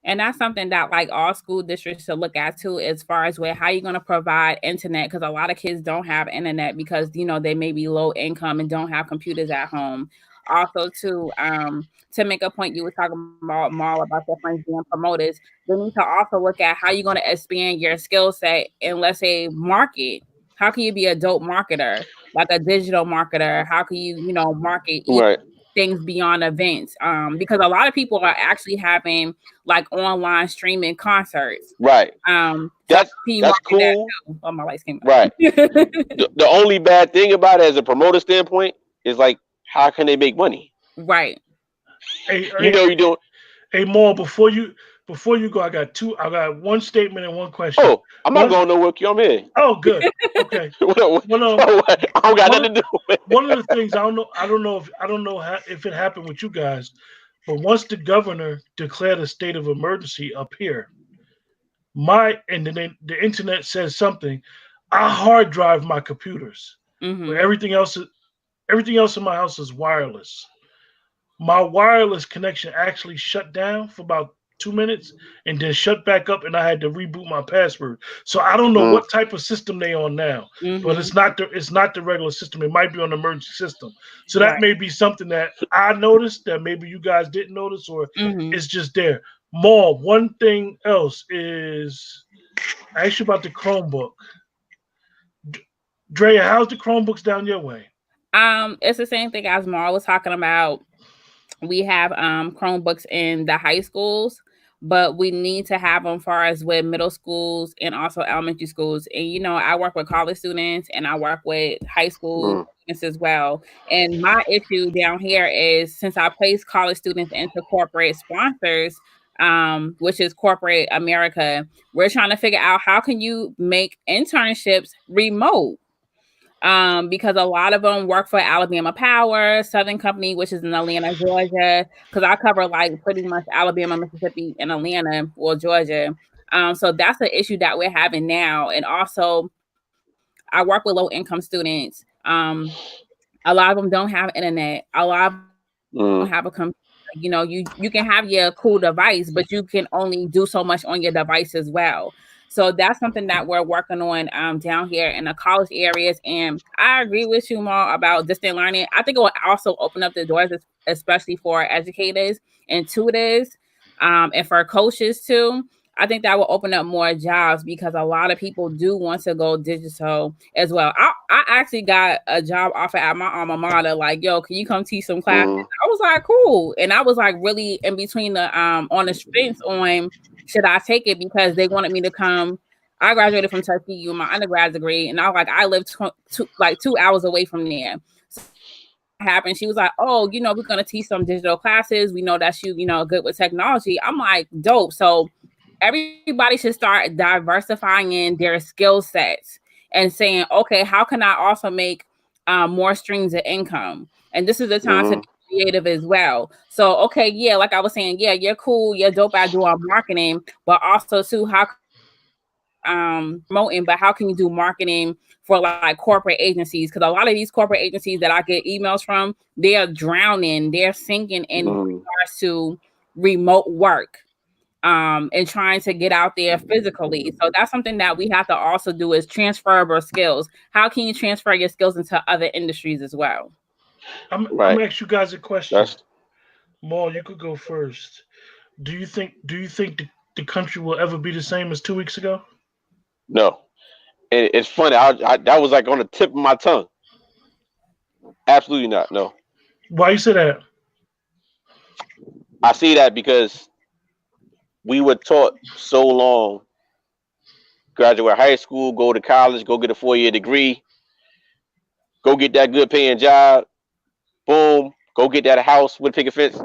And that's something that like all school districts should look at too, as far as how you're going to provide internet, because a lot of kids don't have internet because they may be low income and don't have computers at home. also to make a point you were talking about more about the friends being promoters, they need to also look at how you're going to expand your skill set in, let's say, market. How can you be a dope marketer, like a digital marketer? How can you, market Right. things beyond events? Because a lot of people are actually having like online streaming concerts. Right. So That's cool. that too. Oh, my lights came up. Right. The only bad thing about it as a promoter standpoint is like, how can they make money? Right. Hey, you doing. Hey, Maul, before you go, I got one statement and one question. Oh, I'm not going nowhere. I'm here. Oh, good. Okay. I don't got nothing to do with it. One of the things I don't know if it happened with you guys, but once the governor declared a state of emergency up here, the internet says something. I hard drive my computers. Mm-hmm. Everything else in my house is wireless. My wireless connection actually shut down for about 2 minutes and then shut back up, and I had to reboot my password. So I don't know what type of system they on now, but it's not the regular system. It might be on the emergency system. So that may be something that I noticed that maybe you guys didn't notice, or it's just there. More. One thing else is I asked you about the Chromebook. Drea, how's the Chromebooks down your way? It's the same thing as Mar was talking about. We have Chromebooks in the high schools, but we need to have them far as with middle schools and also elementary schools. And I work with college students and I work with high school students as well. And my issue down here is, since I place college students into corporate sponsors, which is corporate America, we're trying to figure out how can you make internships remote. Because a lot of them work for Alabama Power, Southern Company, which is in Atlanta, Georgia. Because I cover like pretty much Alabama, Mississippi, and Atlanta, or Georgia. So that's the issue that we're having now. And also, I work with low-income students. A lot of them don't have internet. A lot of them don't have a computer. You can have your cool device, but you can only do so much on your device as well. So that's something that we're working on down here in the college areas. And I agree with you, Ma, about distant learning. I think it will also open up the doors, especially for educators and tutors, and for coaches too. I think that will open up more jobs because a lot of people do want to go digital as well. I actually got a job offer at my alma mater, like, yo, can you come teach some classes? I was like, cool. And I was like really in between the on the fence on should I take it, because they wanted me to come. I graduated from Tuskegee with my undergrad degree, and I live 2 hours away from there. So happened, she was like, oh, we're going to teach some digital classes. We know that you good with technology. I'm like, dope. So everybody should start diversifying their skill sets and saying, okay, how can I also make more streams of income? And this is the time to be creative as well. So, okay, yeah, like I was saying, yeah, you're cool, you're dope at doing marketing, but also too, how promoting, but how can you do marketing for like corporate agencies? Because a lot of these corporate agencies that I get emails from, they are drowning, they're sinking in regards to remote work. And trying to get out there physically. So that's something that we have to also do, is transferable skills. How can you transfer your skills into other industries as well? I'm gonna ask you guys a question. Maul, you could go first. Do you think the country will ever be the same as 2 weeks ago? No. And it's funny. I that was like on the tip of my tongue. Absolutely not. No. Why you say that? I see that because we were taught so long, graduate high school, go to college, go get a 4-year degree, go get that good paying job, boom, go get that house with a picket fence.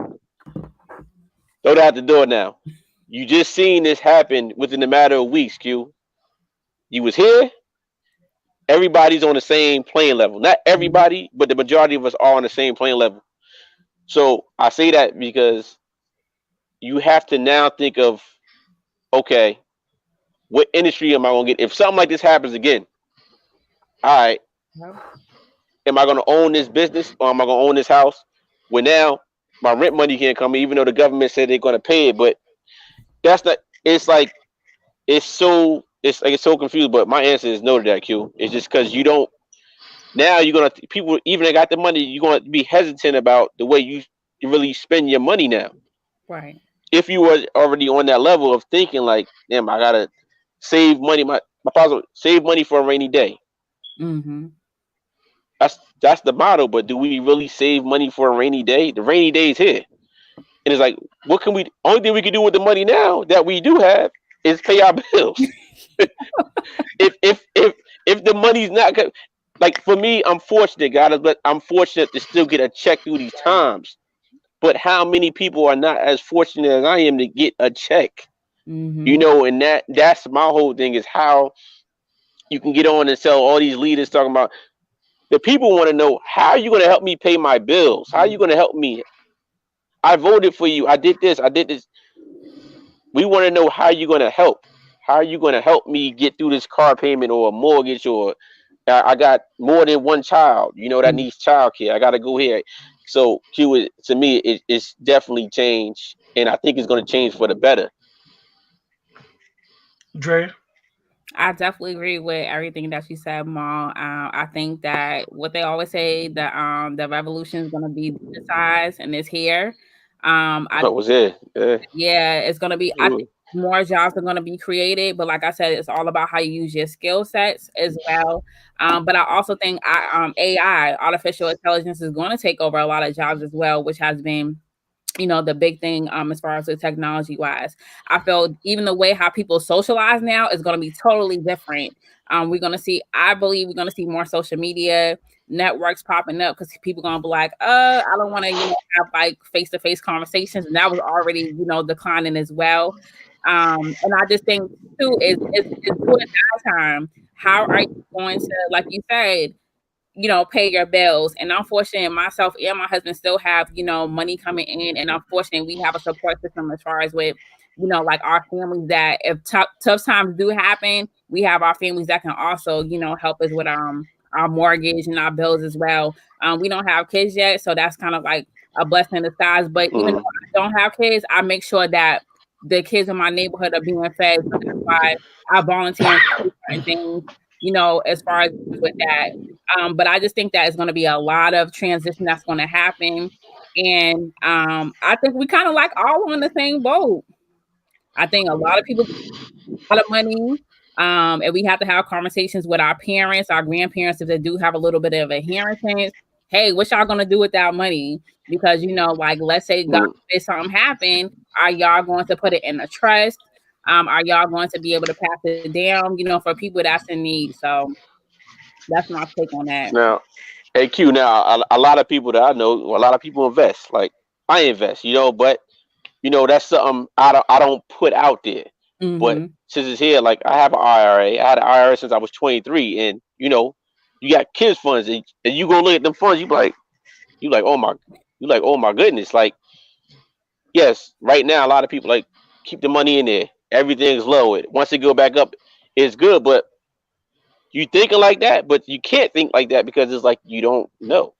Don't have to do it now. You just seen this happen within a matter of weeks, Q. You was here. Everybody's on the same playing level. Not everybody, but the majority of us are on the same playing level. So I say that because you have to now think of, okay, what industry am I going to get? If something like this happens again, all right, am I going to own this business, or am I going to own this house? Well, now my rent money can't come in, even though the government said they're going to pay it. But that's not, it's so confused. But my answer is no to that, Q. It's just because you don't, Now you're gonna people even that got the money, you're gonna be hesitant about the way you really spend your money now. Right. If you were already on that level of thinking like, damn, I gotta save money. My father save money for a rainy day. Mm-hmm. That's the motto. But do we really save money for a rainy day? The rainy day is here, and it's like, what can we? Only thing we can do with the money now that we do have is pay our bills. If the money's not good, like for me, I'm fortunate, God, but I'm fortunate to still get a check through these times. But how many people are not as fortunate as I am to get a check? Mm-hmm. And that's my whole thing is how you can get on and sell all these leaders talking about the people want to know how are you going to help me pay my bills? How are you going to help me? I voted for you. I did this. I did this. We want to know how you're going to help. How are you going to help me get through this car payment or a mortgage or I got more than one child, that needs childcare. I got to go here. So Q, to me, it's definitely changed, and I think it's going to change for the better. Dre? I definitely agree with everything that you said, Ma. I think that what they always say, the revolution is going to be digitized and it's here. What was it? Yeah, it's going to be. I think more jobs are going to be created, but like I said, it's all about how you use your skill sets as well. But I also think AI, artificial intelligence, is going to take over a lot of jobs as well, which has been the big thing as far as the technology wise. I feel even the way how people socialize now is going to be totally different. I believe we're going to see more social media networks popping up because people going to be like, I don't want to have like face-to-face conversations, and that was already declining as well. And I just think too is doing that time. How are you going to, like you said, pay your bills? And unfortunately, myself and my husband still have, money coming in. And unfortunately, we have a support system as far as with, like our families that if tough times do happen, we have our families that can also, help us with our mortgage and our bills as well. We don't have kids yet, so that's kind of like a blessing in disguise. But even though I don't have kids, I make sure that the kids in my neighborhood are being fed. So that's why I volunteer for certain things, as far as with that. But I just think that it's going to be a lot of transition that's going to happen. And I think we kind of like all on the same boat. I think a lot of people a lot of money. And we have to have conversations with our parents, our grandparents, if they do have a little bit of inheritance. Hey, what y'all gonna do with that money? Because like let's say God forbid something happen, are y'all going to put it in a trust? Are y'all going to be able to pass it down, for people that's in need? So that's my take on that. Now, hey Q, now a lot of people that I know, a lot of people invest. Like I invest, but that's something I don't put out there. But since it's here, like I have an IRA. I had an IRA since I was 23, and you got kids funds, and you go look at them funds, you like, oh my goodness, like yes, right now a lot of people like keep the money in there. Everything's low. Once it go back up, it's good, but you thinking like that, but you can't think like that because it's like you don't know.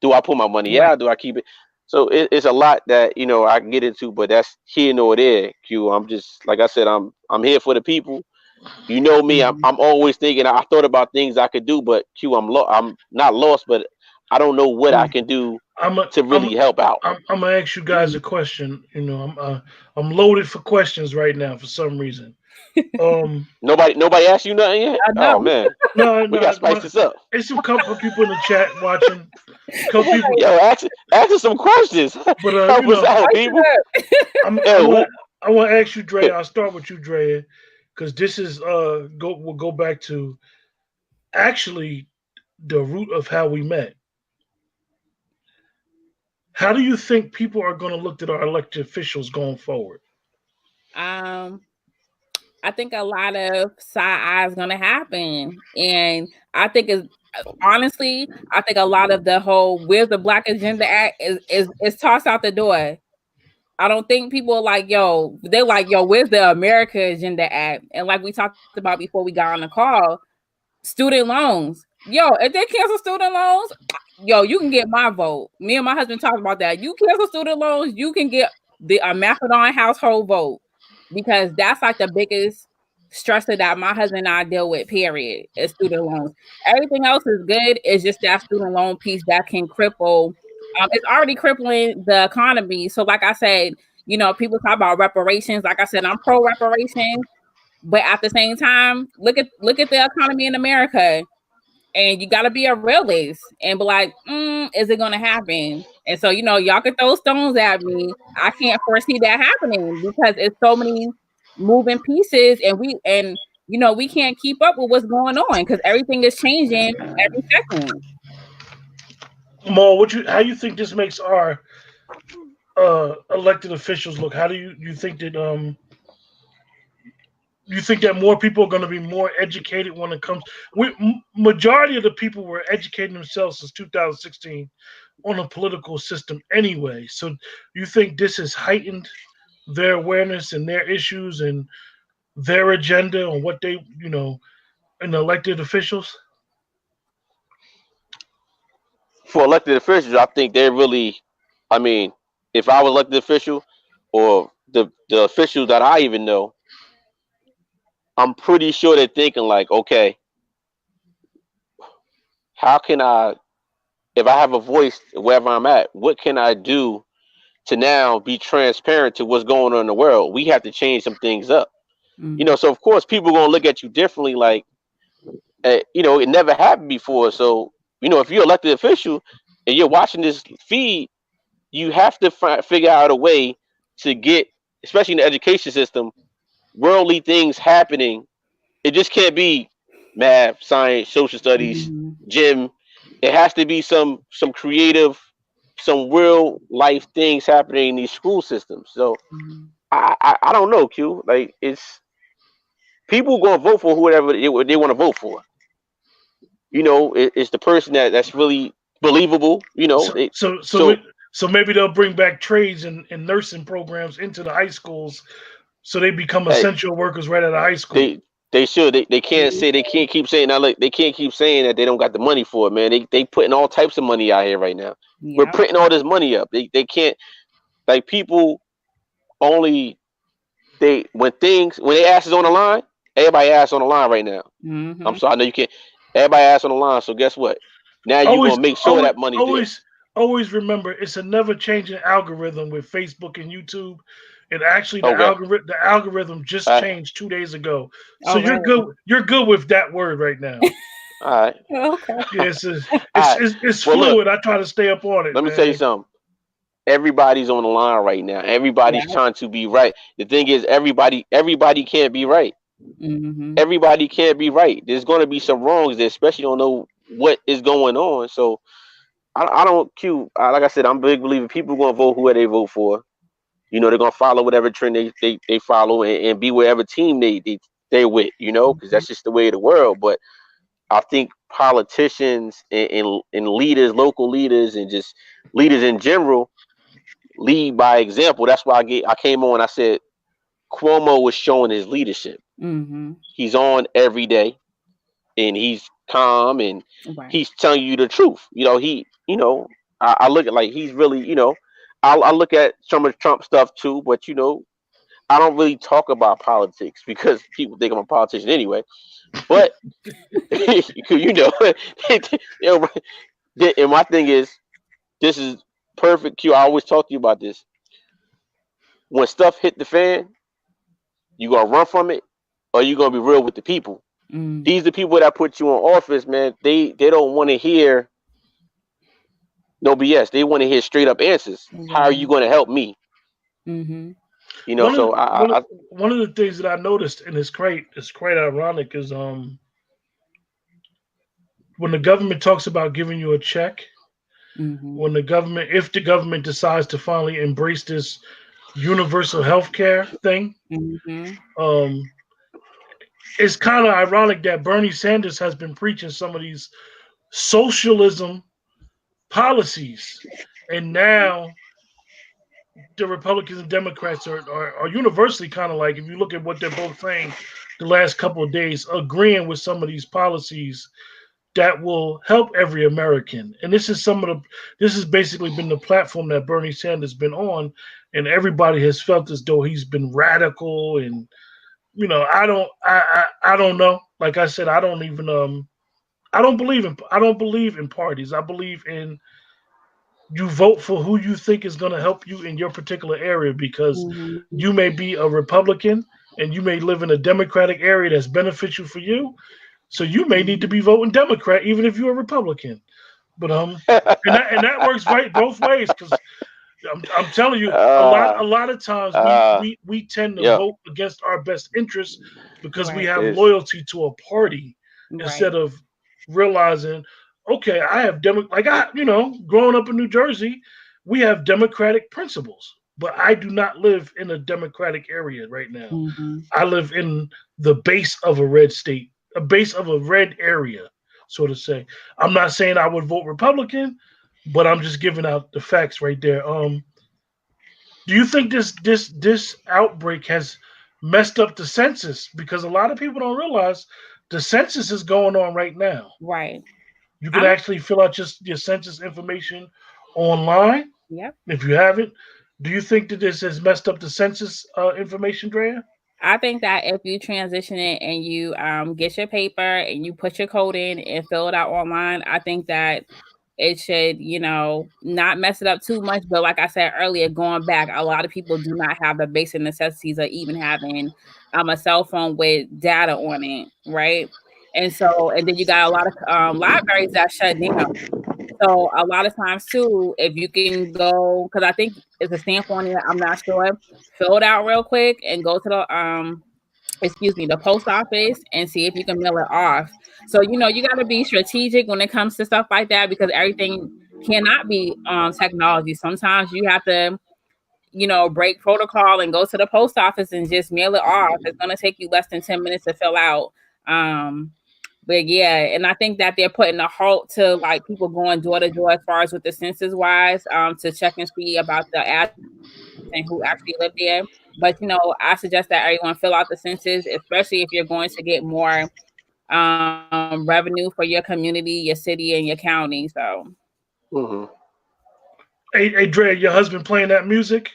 Do I put my money out? Do I keep it? So it's a lot that I can get into, but that's here nor there. Q, I'm just like I said, I'm here for the people. You know me, I'm always thinking. I thought about things I could do, but Q, I'm not lost, but I don't know what I can do to really help out. I'm gonna ask you guys a question. I'm loaded for questions right now for some reason. Nobody asked you nothing yet? Oh man, no, we got to spice this up. There's some couple people in the chat watching. Couple people, yo, ask us some questions. But help us out, people. I want to ask you, Dre. I'll start with you, Dre, because this is we'll go back to actually the root of how we met. How do you think people are going to look at our elected officials going forward? I think a lot of side eyes going to happen, and I think honestly, I think a lot of the whole "Where's the Black Agenda" act is tossed out the door. I don't think people are like, yo, they're like, yo, where's the America Agenda Act? And like we talked about before we got on the call, student loans. Yo, if they cancel student loans, yo, you can get my vote. Me and my husband talked about that. You cancel student loans, you can get the Macedon household vote, because that's like the biggest stressor that my husband and I deal with, period, is student loans. Everything else is good. It's just that student loan piece that can cripple. It's already crippling the economy. So, like I said, people talk about reparations. Like I said, I'm pro reparations, but at the same time, look at the economy in America, and you got to be a realist and be like, is it going to happen? And so, y'all can throw stones at me. I can't foresee that happening because it's so many moving pieces, and we can't keep up with what's going on because everything is changing every second. Mo, how you think this makes our elected officials look? How do you think that you think that more people are going to be more educated when it comes? Majority of the people were educating themselves since 2016 on the political system anyway. So you think this has heightened their awareness and their issues and their agenda on what they, and the elected officials? For elected officials, I think they're really, I mean, if I was elected official or the officials that I even know, I'm pretty sure they're thinking like, okay, how can I, if I have a voice wherever I'm at, what can I do to now be transparent to what's going on in the world? We have to change some things up. So of course people are going to look at you differently, like, it never happened before. So, if you're an elected official and you're watching this feed, you have to figure out a way to get, especially in the education system, worldly things happening. It just can't be math, science, social studies, gym. It has to be some creative, some real life things happening in these school systems. So I don't know, Q. Like, it's people going to vote for whoever they want to vote for. It's the person that's really believable. So maybe they'll bring back trades and nursing programs into the high schools, so they become essential workers right out of high school. They should. They can't say, they can't keep saying now. Like, they can't keep saying that they don't got the money for it, man. They putting all types of money out here right now. Yeah. We're printing all this money up. They can't, like, people only when they ass is on the line, everybody ass on the line right now. I'm sorry, I know you can't. Everybody ass on the line. So guess what? Now you're gonna make sure that money. Always remember, it's a never changing algorithm with Facebook and YouTube. And actually, the algorithm just changed 2 days ago. So you're good. You're good with that word right now. All right. Okay. Yeah, it's fluid. Look, I try to stay up on it. Let me tell you something. Everybody's on the line right now. Everybody's trying to be right. The thing is, everybody can't be right. Everybody can't be right. There's going to be some wrongs there, especially don't know what is going on. So I don't like I said, I'm a big believer. People going to vote whoever they vote for. They're going to follow whatever trend they follow and be whatever team they're with, because that's just the way of the world. But I think politicians and leaders, local leaders, and just leaders in general lead by example. That's why I came on. I said Cuomo was showing his leadership. He's on every day, and he's calm, and he's telling you the truth. I look at, like, he's really, I look at some of Trump stuff too, but I don't really talk about politics because people think I'm a politician anyway. But and my thing is, this is perfect, Q. I always talk to you about this. When stuff hit the fan, you gonna run from it, or you gonna be real with the people. These are the people that put you in office, man. They don't want to hear no BS. They want to hear straight up answers. How are you going to help me? One of the things that I noticed, and it's quite ironic, is when the government talks about giving you a check, if the government decides to finally embrace this universal health care thing, it's kind of ironic that Bernie Sanders has been preaching some of these socialism policies, and now the Republicans and Democrats are universally kind of, like, if you look at what they're both saying the last couple of days, agreeing with some of these policies that will help every American. And this has basically been the platform that Bernie Sanders has been on, and everybody has felt as though he's been radical and I don't know. Like I said, I don't even I don't believe in parties. I believe in you vote for who you think is going to help you in your particular area because Mhm. you may be a Republican and you may live in a Democratic area that's beneficial for you. So you may need to Mhm. be voting Democrat even if you're a Republican. But and that works right both ways because I'm telling you uh, a lot of times uh, we tend to yeah. vote against our best interests because we Right. have It's loyalty to a party Right. instead of realizing okay I have like I growing up in New Jersey we have democratic principles but I do not live in a democratic area right now. Mhm. I live in the base of a red state, a base of a red area, so to say. I'm not saying I would vote Republican, but I'm just giving out the facts right there. Do you think this outbreak has messed up the census? Because a lot of people don't realize the census is going on right now. Right. You can I'm actually fill out just your census information online Yep. if you haven't. Do you think that this has messed up the census information, Drea? I think that if you transition it and you get your paper and you put your code in and fill it out online, I think that it should, not mess it up too much. But like I said earlier, going back, a lot of people do not have the basic necessities of even having a cell phone with data on it, right? And then you got a lot of libraries that shut down. So a lot of times too, if you can go, because I think it's a stamp on it, I'm not sure. Fill it out real quick and go to the the post office and see if you can mail it off. So you got to be strategic when it comes to stuff like that because everything cannot be technology. Sometimes you have to break protocol and go to the post office and just mail it off. It's going to take you less than 10 minutes to fill out. Um, but yeah, and I think that they're putting a halt to like people going door to door as far as with the census wise, to check and see about the address and who actually live there. But I suggest that everyone fill out the census, especially if you're going to get more revenue for your community, your city, and your county. So mhm. Hey, Dre, your husband playing that music?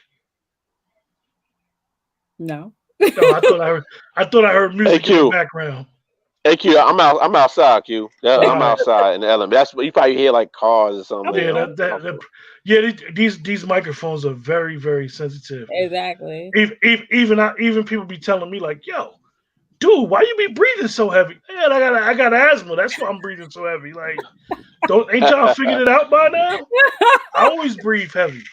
no. No, I thought I heard Hey music in the Q, background. hey Q, I'm outside Q. Yeah, All I'm right. outside in the element. That's what you probably hear like cars or something like Okay. Yeah, that. yeah. These microphones are very very sensitive. Exactly. Even people be telling me like, "Yo, dude, why you be breathing so heavy?" Man, I got asthma. That's why I'm breathing so heavy. Like, don't ain't y'all figured it out by now? I always breathe heavy.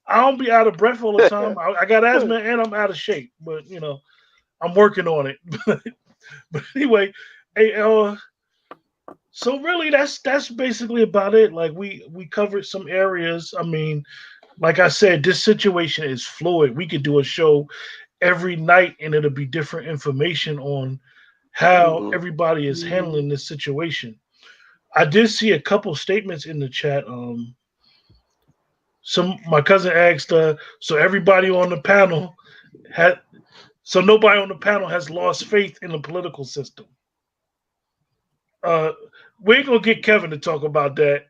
I don't be out of breath all the time. I got asthma and I'm out of shape, but I'm working on it. But anyway, hey, so really that's basically about it. Like we covered some areas. I mean, like I said, this situation is fluid. We could do a show every night and it'll be different information on how Mhm. everybody is Mhm. handling this situation. I did see a couple statements in the chat. Some my cousin asked, so everybody on the panel had so nobody on the panel has lost faith in the political system. Uh, we ain't gonna get Kevin to talk about that.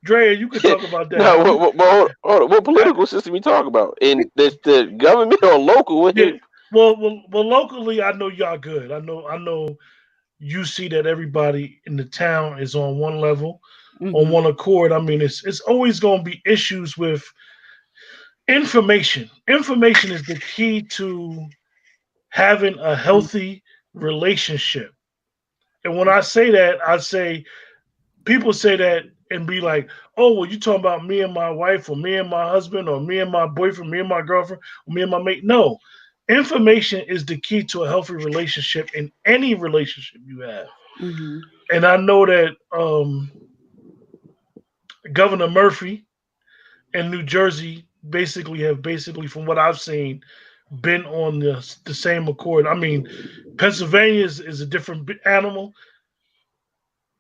Drea, you could talk about that. No, Have you? hold on. What Ha, political system you talk about? In this the government or local? yeah. Well. Locally, I know y'all good. I know. You see that everybody in the town is on one level, on Mhm. one accord. I mean, it's always going to be issues with information. Information is the key to having a healthy relationship. And when I say that, I say people say that and be like, "Oh, well, you talking about me and my wife, or me and my husband, or me and my boyfriend, me and my girlfriend, or me and my mate." No, information is the key to a healthy relationship in any relationship you have. Mhm. And I know that Governor Murphy in New Jersey basically from what I've seen been on the same accord. I mean, Pennsylvania is a different animal.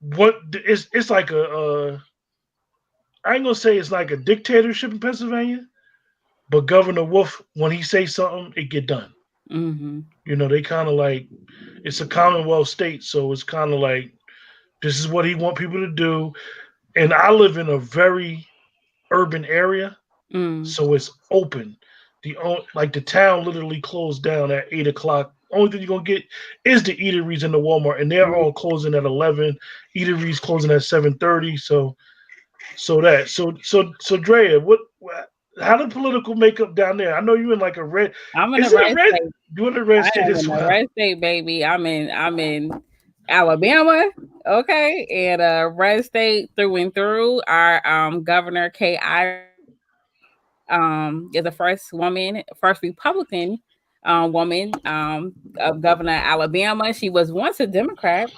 What it's like I ain't gonna say it's like a dictatorship in Pennsylvania, but Governor Wolf when he say something, it get done. Mhm. They kind of like it's a Commonwealth state, so it's kind of like this is what he want people to do. And I live in a very urban area, Mm. so it's open. Like the town literally closed down at 8 o'clock only thing you're gonna get is the eateries in the Walmart, and they're Mhm. all closing at 11. Eateries closing at 7:30. So Drea, how the political makeup down there? I know you in like a red. I'm in a Is it a red red? state. You in a red I state am as in a well? red state, baby. I'm in Alabama, okay, and red state through and through. Our governor Kay Ivey is the first Republican woman of governor of Alabama. She was once a Democrat,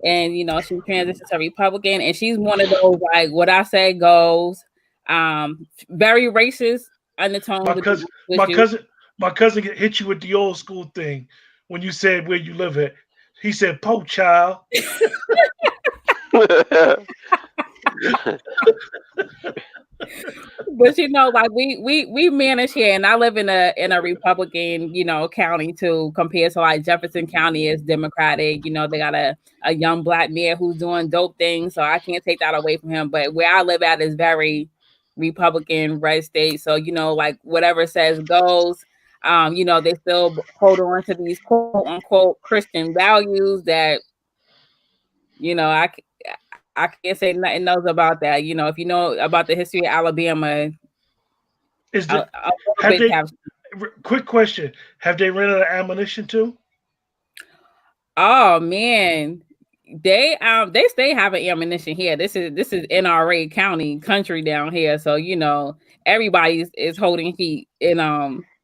and she transitioned to Republican, and she's one of those like what I say goes, very racist undertones My with cousin, with my you. cousin, my cousin hit you with the old school thing when you said where you live at. He said, "Po child." But like we manage here, and I live in a Republican, county too, compared to like Jefferson County is Democratic. They got a young black mayor who's doing dope things, so I can't take that away from him. But where I live at is very Republican red state. So, like whatever says goes. They still hold on to these quote unquote Christian values that, I can't say nothing else about that. If you know about the history of Alabama, Is a the little have bit they? captured. Quick question: Have they ran out of ammunition too? Oh man, they stay having ammunition here. This is NRA county country down here, so everybody is holding heat, and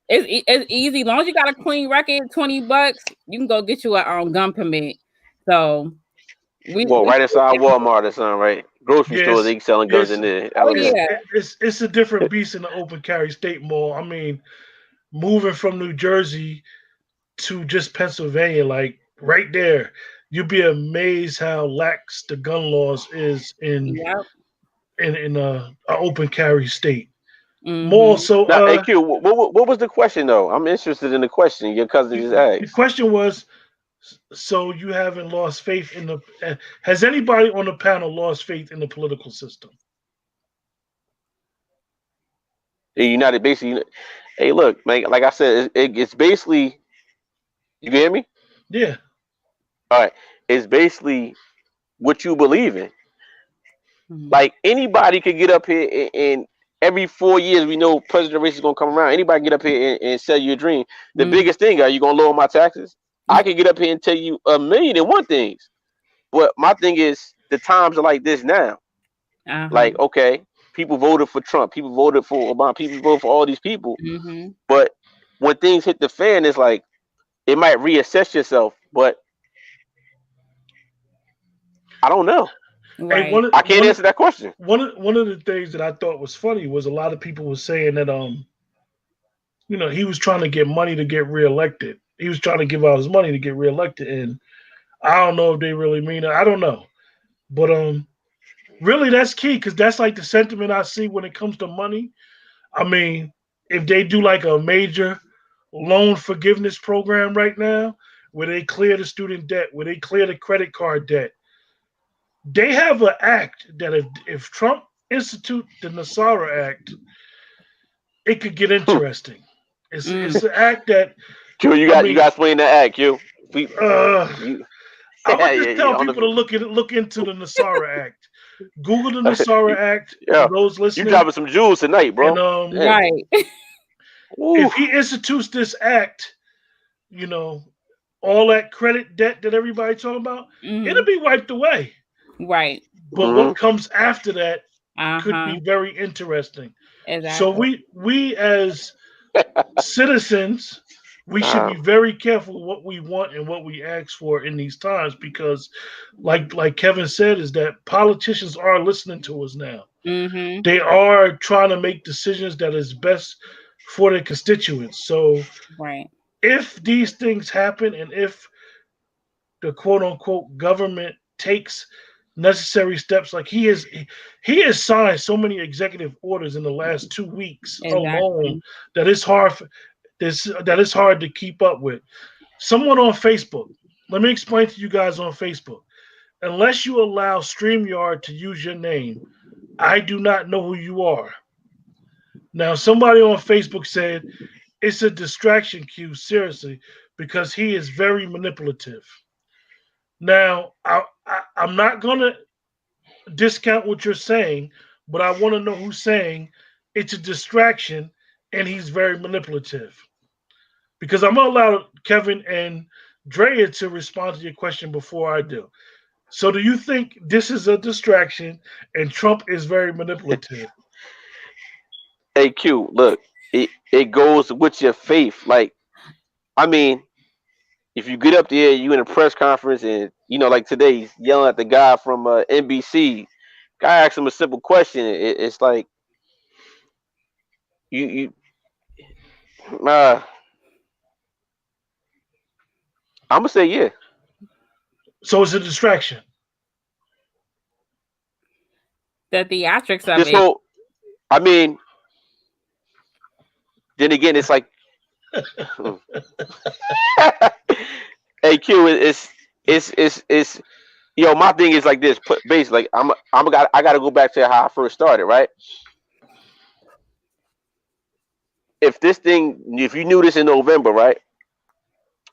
it's easy. As long as you got a clean record, $20, you can go get you a gun permit. So Well, we right inside Walmart or something, right? Grocery stores, Yes, they selling guns it's in there. oh it's Alabama. yeah, it's a different beast in the open carry state mall. I mean, moving from New Jersey to just Pennsylvania, like right there, you'd be amazed how lax the gun laws is yeah. in a open carry state. More Mm-hmm. so, Now, AQ, what was the question though? I'm interested in the question your cousin just the asked. question was, so you haven't lost faith in the? Has anybody on the panel lost faith in the political system? The United basically, hey, look, man, like I said, it's basically, you can hear me? Yeah, All right. It's basically what you believe in. Mm-hmm. Like anybody could get up here and every 4 years we know president race is gonna come around. Anybody get up here and sell you a dream. The Mm-hmm. biggest thing, are you gonna lower my taxes? I can get up here and tell you a million and one things. But my thing is the times are like this now. Uh-huh. Like, okay, people voted for Trump, people voted for Obama, people voted for all these people. Mm-hmm. But when things hit the fan, it's like it might reassess yourself, but I don't know. hey, Right. I can't answer that question. one of the things that I thought was funny was a lot of people were saying that he was trying to get money to get reelected. He was trying to give out his money to get reelected, and I don't know if they really mean it. I don't know, but really that's key because that's like the sentiment I see when it comes to money. I mean, if they do like a major loan forgiveness program right now, where they clear the student debt, where they clear the credit card debt, they have an act that if Trump institute the Nasara Act, it could get interesting. It's an act that Q, you I got you mean, got to explain that act, Q. We, uh, you, I would just yeah, tell on people to the, look into the Nasara Act. Google the Nasara Act yeah, for those you listening, dropping some jewels tonight, and bro. Dang. Right. Ooh. if he institutes this act, you know, all that credit debt that everybody talking about, Mm-hmm. it'll be wiped away. Right. But what comes after that could Uh-huh. be very interesting. So Exactly. we as citizens, we should be Uh, very careful what we want and what we ask for in these times because, like Kevin said, is that politicians are listening to us now. Mm-hmm. They are trying to make decisions that is best for their constituents. So Right. if these things happen and if the quote unquote government takes necessary steps, like he has signed so many executive orders in the last 2 weeks alone Exactly. that it's hard that it's hard to keep up with. Someone on Facebook, let me explain to you guys on Facebook. Unless you allow StreamYard to use your name, I do not know who you are. Now, somebody on Facebook said it's a distraction cue, seriously. because he is very manipulative. Now, I'm not going to discount what you're saying, but I want to know who's saying it's a distraction and he's very manipulative. Because I'm going to allow Kevin and Drea to respond to your question before I do. So, do you think this is a distraction and Trump is very manipulative? Hey Q, look, it goes with your faith. Like, I mean, if you get up there, you in a press conference, and like today, he's yelling at the guy from NBC. Guy asked him a simple question. It's like you I'm gonna say yeah. So, it's a distraction. The theatrics of This it. whole, I mean, then again, it's like, hey Q, it's my thing is like this. Basically, like I got to go back to how I first started, right? If you knew this in November, right,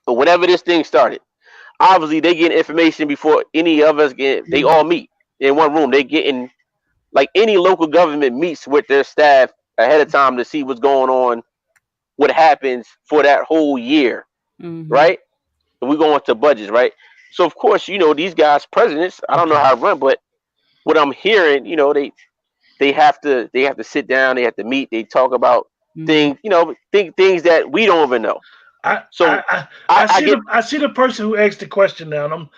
or whenever this thing started, obviously they get information before any of us get. They all meet in one room. They getting, like, any local government meets with their staff ahead of time to see what's going on, what happens for that whole year, right? And we go into budgets, right? So of course, these guys, presidents, I don't know how to run, but what I'm hearing, they have to sit down, they have to meet, they talk about things, things that we don't even know. I see the person who asked the question now, and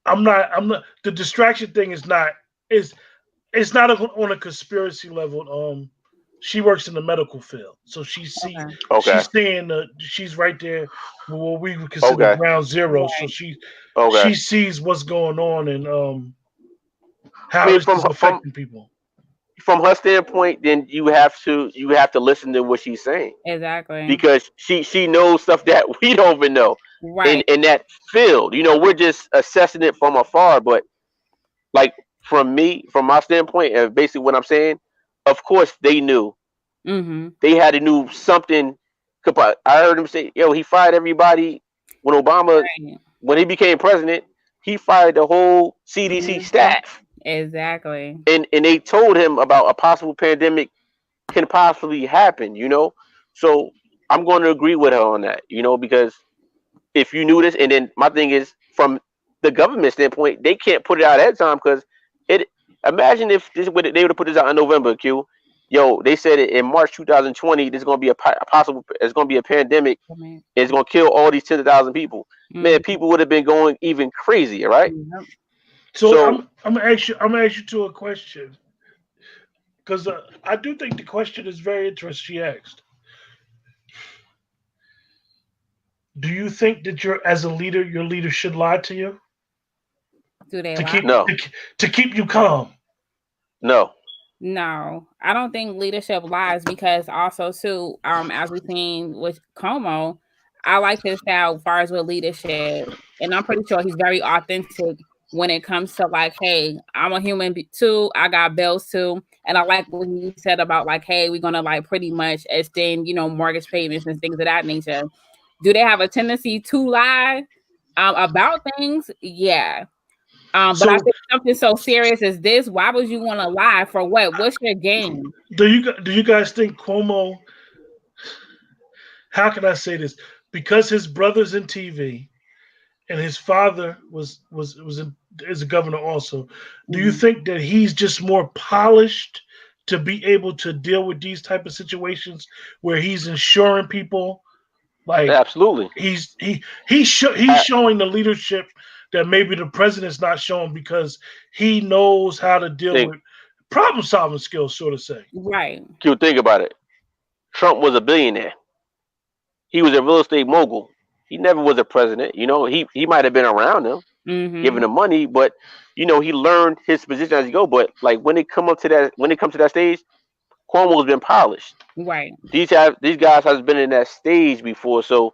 I'm not the distraction thing is not it's not on a conspiracy level. She works in the medical field, so she's seeing she's right there with what we would consider ground zero. So she sees what's going on and how it's affecting people. From her standpoint, then you have to listen to what she's saying. Exactly. Because she knows stuff that we don't even know. Right. In that field. We're just assessing it from afar, but like from my standpoint, and basically what I'm saying, of course they knew. They had to knew something. I heard him say, he fired everybody when Obama, when he became president, he fired the whole CDC staff. Exactly. And they told him about a possible pandemic can possibly happen, So I'm going to agree with her on that, because if you knew this, and then my thing is, from the government standpoint, they can't put it out at time because imagine if they would have put this out in November, Q. They said it in March 2020. There's going to be it's going to be a pandemic. It's going to kill all these 10,000 people. Man, people would have been going even crazier, right? So I'm gonna ask you to a question, because I do think the question is very interesting. She asked, "Do you think that as a leader, your leader should lie to you? Do they No. To keep you calm?" No, I don't think leadership lies, because also too, as we've seen with Cuomo, I like his style as far as with leadership, and I'm pretty sure he's very authentic when it comes to, like, hey, I'm a human too, I got bills too, and I like what he said about, like, hey, we're gonna, like, pretty much extend, mortgage payments and things of that nature. Do they have a tendency to lie about things? Yeah. But I think something so serious as this, why would you want to lie for what? What's your game? Do you guys think Cuomo? How can I say this? Because his brother's in TV, and his father is a governor also. Do you think that he's just more polished to be able to deal with these type of situations where he's ensuring people? Like, absolutely, he's showing the leadership that maybe the president's not showing, because he knows how to deal with problem solving skills, so to say. Right. You think about it. Trump was a billionaire. He was a real estate mogul. He never was a president. He might have been around him, giving him money, but he learned his position as he go. But like when it comes to that stage, Cuomo's been polished. Right. These guys has been in that stage before, so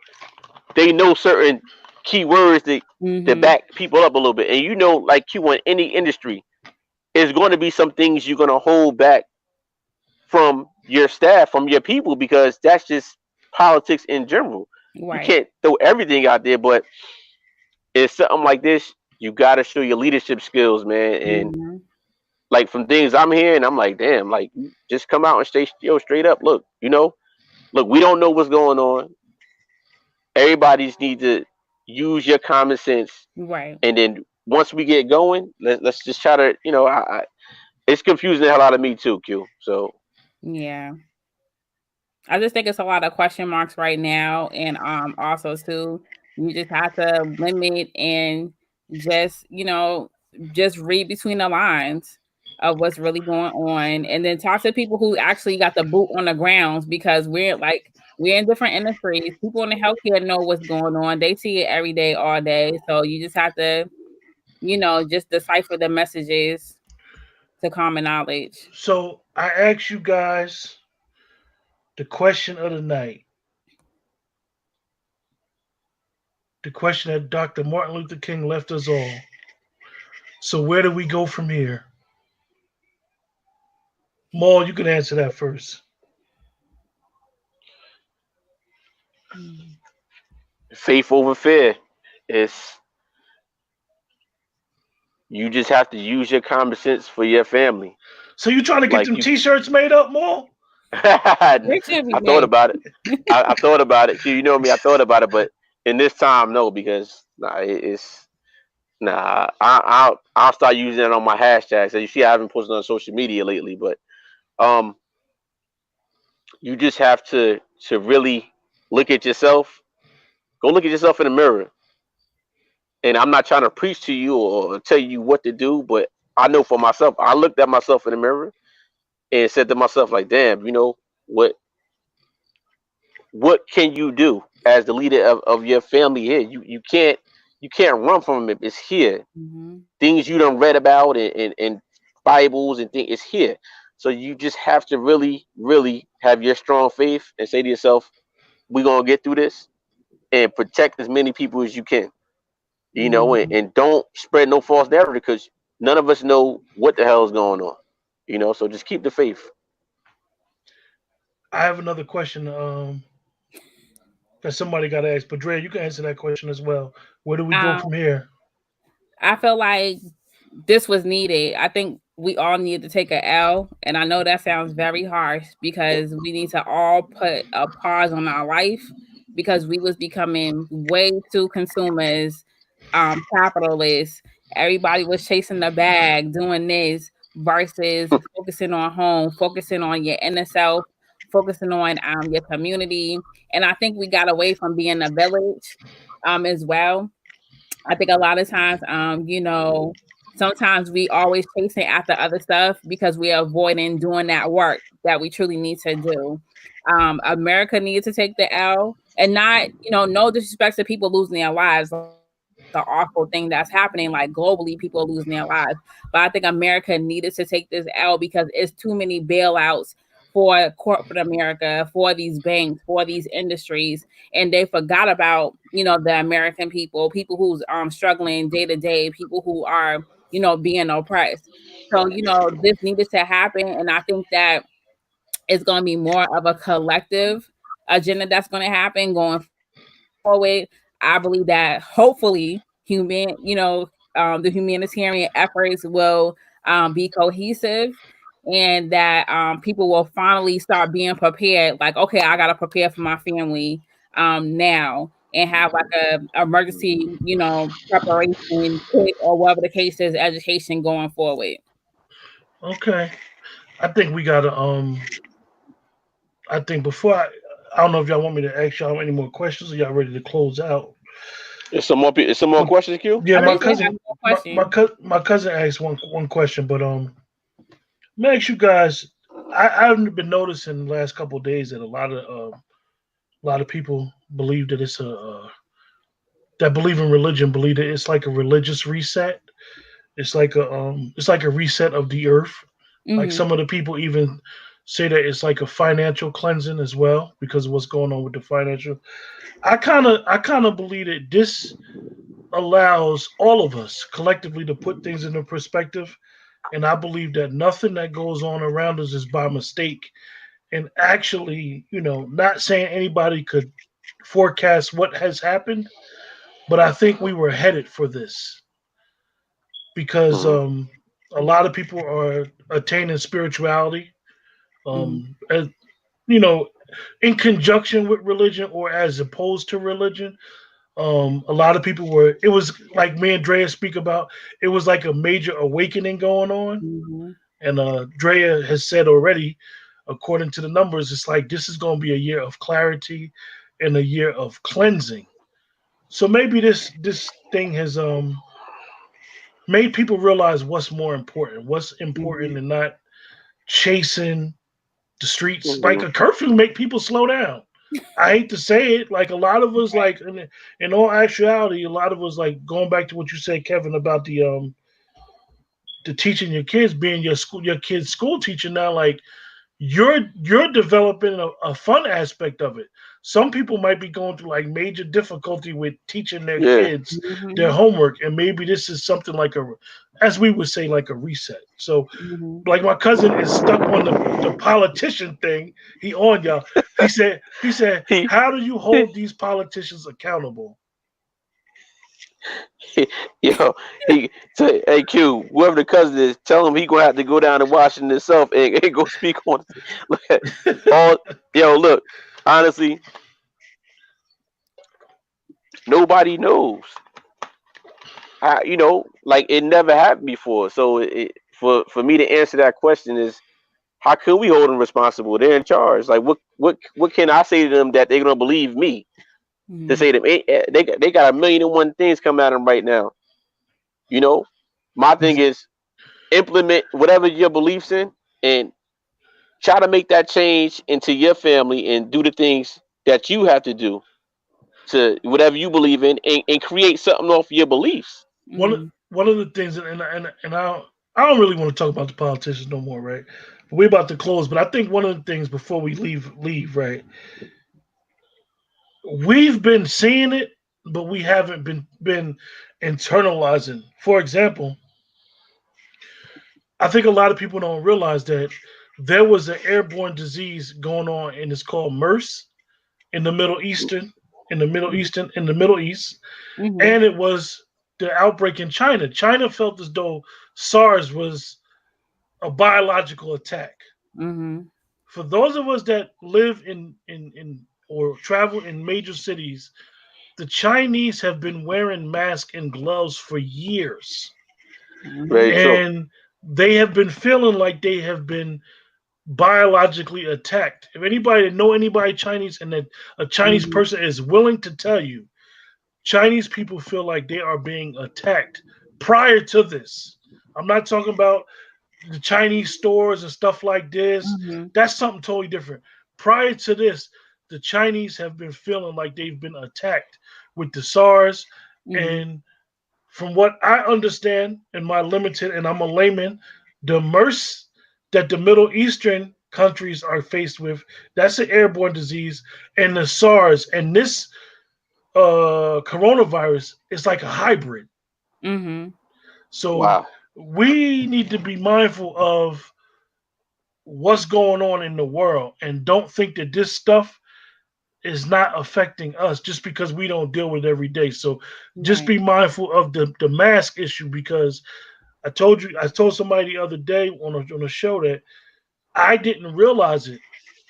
they know certain key words to back people up a little bit. And like Q, in any industry, there's going to be some things you're going to hold back from your staff, from your people, because that's just politics in general. You Right. can't throw everything out there, but it's something like this. You got to show your leadership skills, man. And Hmm. like from things I'm hearing, I'm like, damn, like just come out and stay straight up. Look, look, we don't know what's going on. Everybody's need to use your common sense, Right. and then once we get going, let's just try to, it's confusing the hell out of me too, Q. So Yeah. I just think it's a lot of question marks right now, and also too, you just have to limit and just just read between the lines of what's really going on, and then talk to people who actually got the boot on the grounds, because we're in different industries. People in the healthcare know what's going on; they see it every day, all day. So you just have to just decipher the messages to common knowledge. So I ask you guys the question of the night. The question that Dr. Martin Luther King left us all. So where do we go from here? Maul, you can answer that first. faith over fear. It's You just have to use your common sense for your family. So you trying to get Like them you, T-shirts made up, Maul? They should be I thought made. about it. I thought about it. You know me. I thought about it, but in this time, no, because nah, it's nah. I'll start using it on my hashtags. So you see, I haven't posted on social media lately, but um, you just have to really look at yourself. Go look at yourself in the mirror. And I'm not trying to preach to you or tell you what to do, but I know for myself. I looked at myself in the mirror and said to myself, like, damn, what what can you do as the leader of your family here? You can't run from it. It's here. Hmm. Things you done read about and Bibles and things, it's here. So you just have to really, really have your strong faith and say to yourself, we're gonna get through this and protect as many people as you can. Mhm. And don't spread no false narrative because none of us know what the hell is going on. So just keep the faith. I have another question that somebody got to ask. But Dre, you can answer that question as well. Where do we go Um, from here? I feel like this was needed. I think we all need to take a L, and I know that sounds very harsh because we need to all put a pause on our life because we was becoming way too consumers, capitalists. Everybody was chasing the bag, doing this versus focusing on home, focusing on your inner self, focusing on your community. And I think we got away from being a village as well. I think a lot of times, sometimes we always chasing after other stuff because we're avoiding doing that work that we truly need to do. America needs to take the L, and not, no disrespect to people losing their lives. The awful thing that's happening, like globally, people are losing their lives. But I think America needed to take this L because it's too many bailouts for corporate America, for these banks, for these industries, and they forgot about the American people who's struggling day to day, people who are being oppressed. So this needed to happen, and I think that it's going to be more of a collective agenda that's going to happen going forward. I believe that hopefully the humanitarian efforts will be cohesive, and that people will finally start being prepared. Like, okay, I got to prepare for my family now, and have like a emergency, preparation kit or whatever the case is, education going forward. Okay. I think we gotta I think before I don't know if y'all want me to ask y'all any more questions or y'all ready to close out. There's some more But questions, Q. yeah, I my think we have cousin more my, my, questions. cou- my cousin asked one question, but let me ask you guys. I've been noticing the last couple of days that a lot of people believe that it's a that believe in religion believe that it's like a religious reset. It's like a reset of the earth. Like Hmm. some of the people even say that it's like a financial cleansing as well because of what's going on with the financial. I kind of believe that this allows all of us collectively to put things into perspective, and I believe that nothing that goes on around us is by mistake. And actually, not saying anybody could forecast what has happened, but I think we were headed for this because Mhm. a lot of people are attaining spirituality, Mhm. as, you know, in conjunction with religion or as opposed to religion. A lot of people were. It was like me and Drea speak about. It was like a major awakening going on, Mhm. and Drea has said already, according to the numbers, it's like this is going to be a year of clarity and a year of cleansing. So maybe this thing has made people realize what's more important, what's Mhm. important, and not chasing the streets. Like Mhm. a curfew make people slow down. I hate to say it, like a lot of us, like in all actuality, a lot of us, like going back to what you said, Kevin, about the teaching your kids, being your kids' school teacher now. Like you're developing a fun aspect of it. Some people might be going through like major difficulty with teaching their Yeah. kids their Mhm. homework, and maybe this is something like as we would say, like a reset. So Mhm. like my cousin is stuck on the politician thing. He on y'all. He said, He, how do you hold these politicians accountable? yo, he say, hey Q, whoever the cousin is, tell him he gonna have to go down to Washington himself and go speak on it. Look at all, yo, look, honestly, nobody knows. Like it never happened before. So for me to answer that question is, how can we hold them responsible? They're in charge. Like what can I say to them that they're gonna believe me to Mhm. say to them? They got a million and one things coming at them right now. You know, my thing is implement whatever your beliefs in and try to make that change into your family and do the things that you have to do to whatever you believe in and create something off your beliefs. one Mhm. one of the things, and I don't really want to talk about the politicians no more, right? We're about to close, but I think one of the things before we leave, right? We've been seeing it, but we haven't been internalizing. For example, I think a lot of people don't realize that there was an airborne disease going on, and it's called MERS in the Middle Eastern, in the Middle East, Mhm. and it was the outbreak in China. China felt as though SARS was a biological attack. Mhm. For those of us that live in or travel in major cities, the Chinese have been wearing masks and gloves for years, Very Mhm. true. and they have been feeling like they have been biologically attacked. If anybody know anybody Chinese and that a Chinese Mhm. person is willing to tell you, Chinese people feel like they are being attacked prior to this. I'm not talking about the Chinese stores and stuff like this. Mhm. That's something totally different. Prior to this, the Chinese have been feeling like they've been attacked with the SARS. Mhm. And from what I understand in my limited, and I'm a layman, the MERS that the Middle Eastern countries are faced with, that's an airborne disease, and the SARS and this coronavirus is like a hybrid. Mhm. So Wow. we need to be mindful of what's going on in the world and don't think that this stuff is not affecting us just because we don't deal with it every day. So just Right. be mindful of the mask issue because I told somebody the other day on a show that I didn't realize it,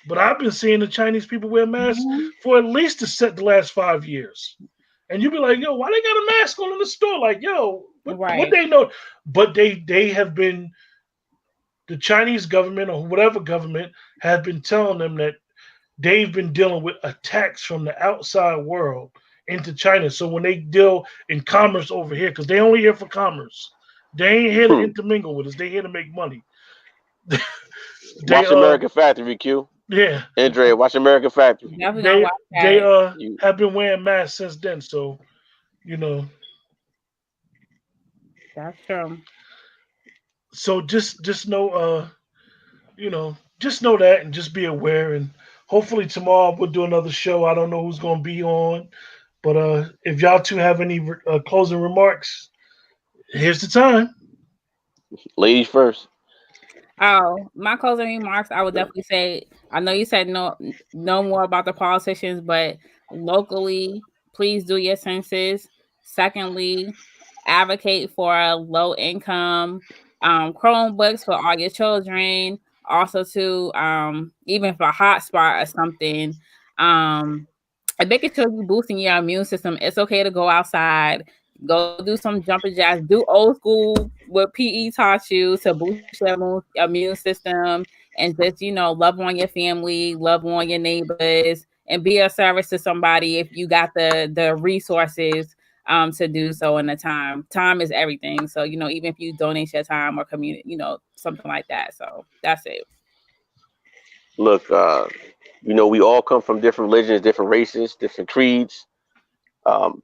but I've been seeing the Chinese people wear masks Mhm. for at least the last 5 years. And you be like, yo, why they got a mask on in the store? Like, yo, what Right. they know? But they have been the Chinese government or whatever government have been telling them that they've been dealing with attacks from the outside world into China. So when they deal in commerce over here, because they only here for commerce, they ain't here to Hmm. intermingle with us. They here to make money. they Watch American Factory, Q. yeah Andre, watch American Factory. Definitely gonna they watch they that. You have been wearing masks since then. So you know, That's true. so just know you know, just know that and just be aware. And hopefully tomorrow we'll do another show. I don't know who's gonna be on, but if y'all two have any closing remarks, here's the time. ladies first. Oh, my closing remarks, I would definitely say, I know you said no more about the politicians, but locally. Please do your census. Secondly, advocate for a low income Chromebooks for all your children. Also, to even for a hotspot or something, and making sure you're boosting your immune system. It's okay to go outside, go do some jumping jacks, do old school what PE taught you to boost your immune system, and just love on your family, love on your neighbors, and be of service to somebody if you got the resources to do so in the time. Time is everything. So even if you donate your time or community, something like that. So that's it. Look, we all come from different religions, different races, different creeds. Um,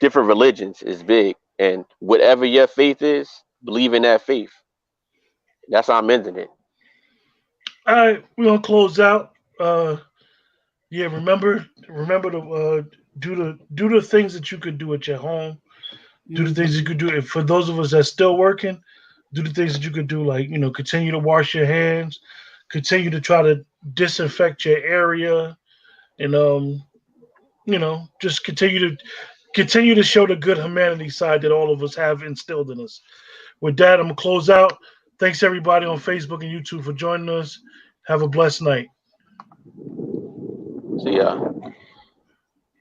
Different religions is big, and whatever your faith is, believe in that faith. That's how I'm ending it. All right, we're gonna close out. Yeah, remember to do the things that you could do at your home. Do the things you could do. And for those of us that's still working, do the things that you could do, like continue to wash your hands, continue to try to disinfect your area, and just continue to show the good humanity side that all of us have instilled in us. With that, I'm gonna close out. Thanks everybody on Facebook and YouTube for joining us. Have a blessed night. See ya.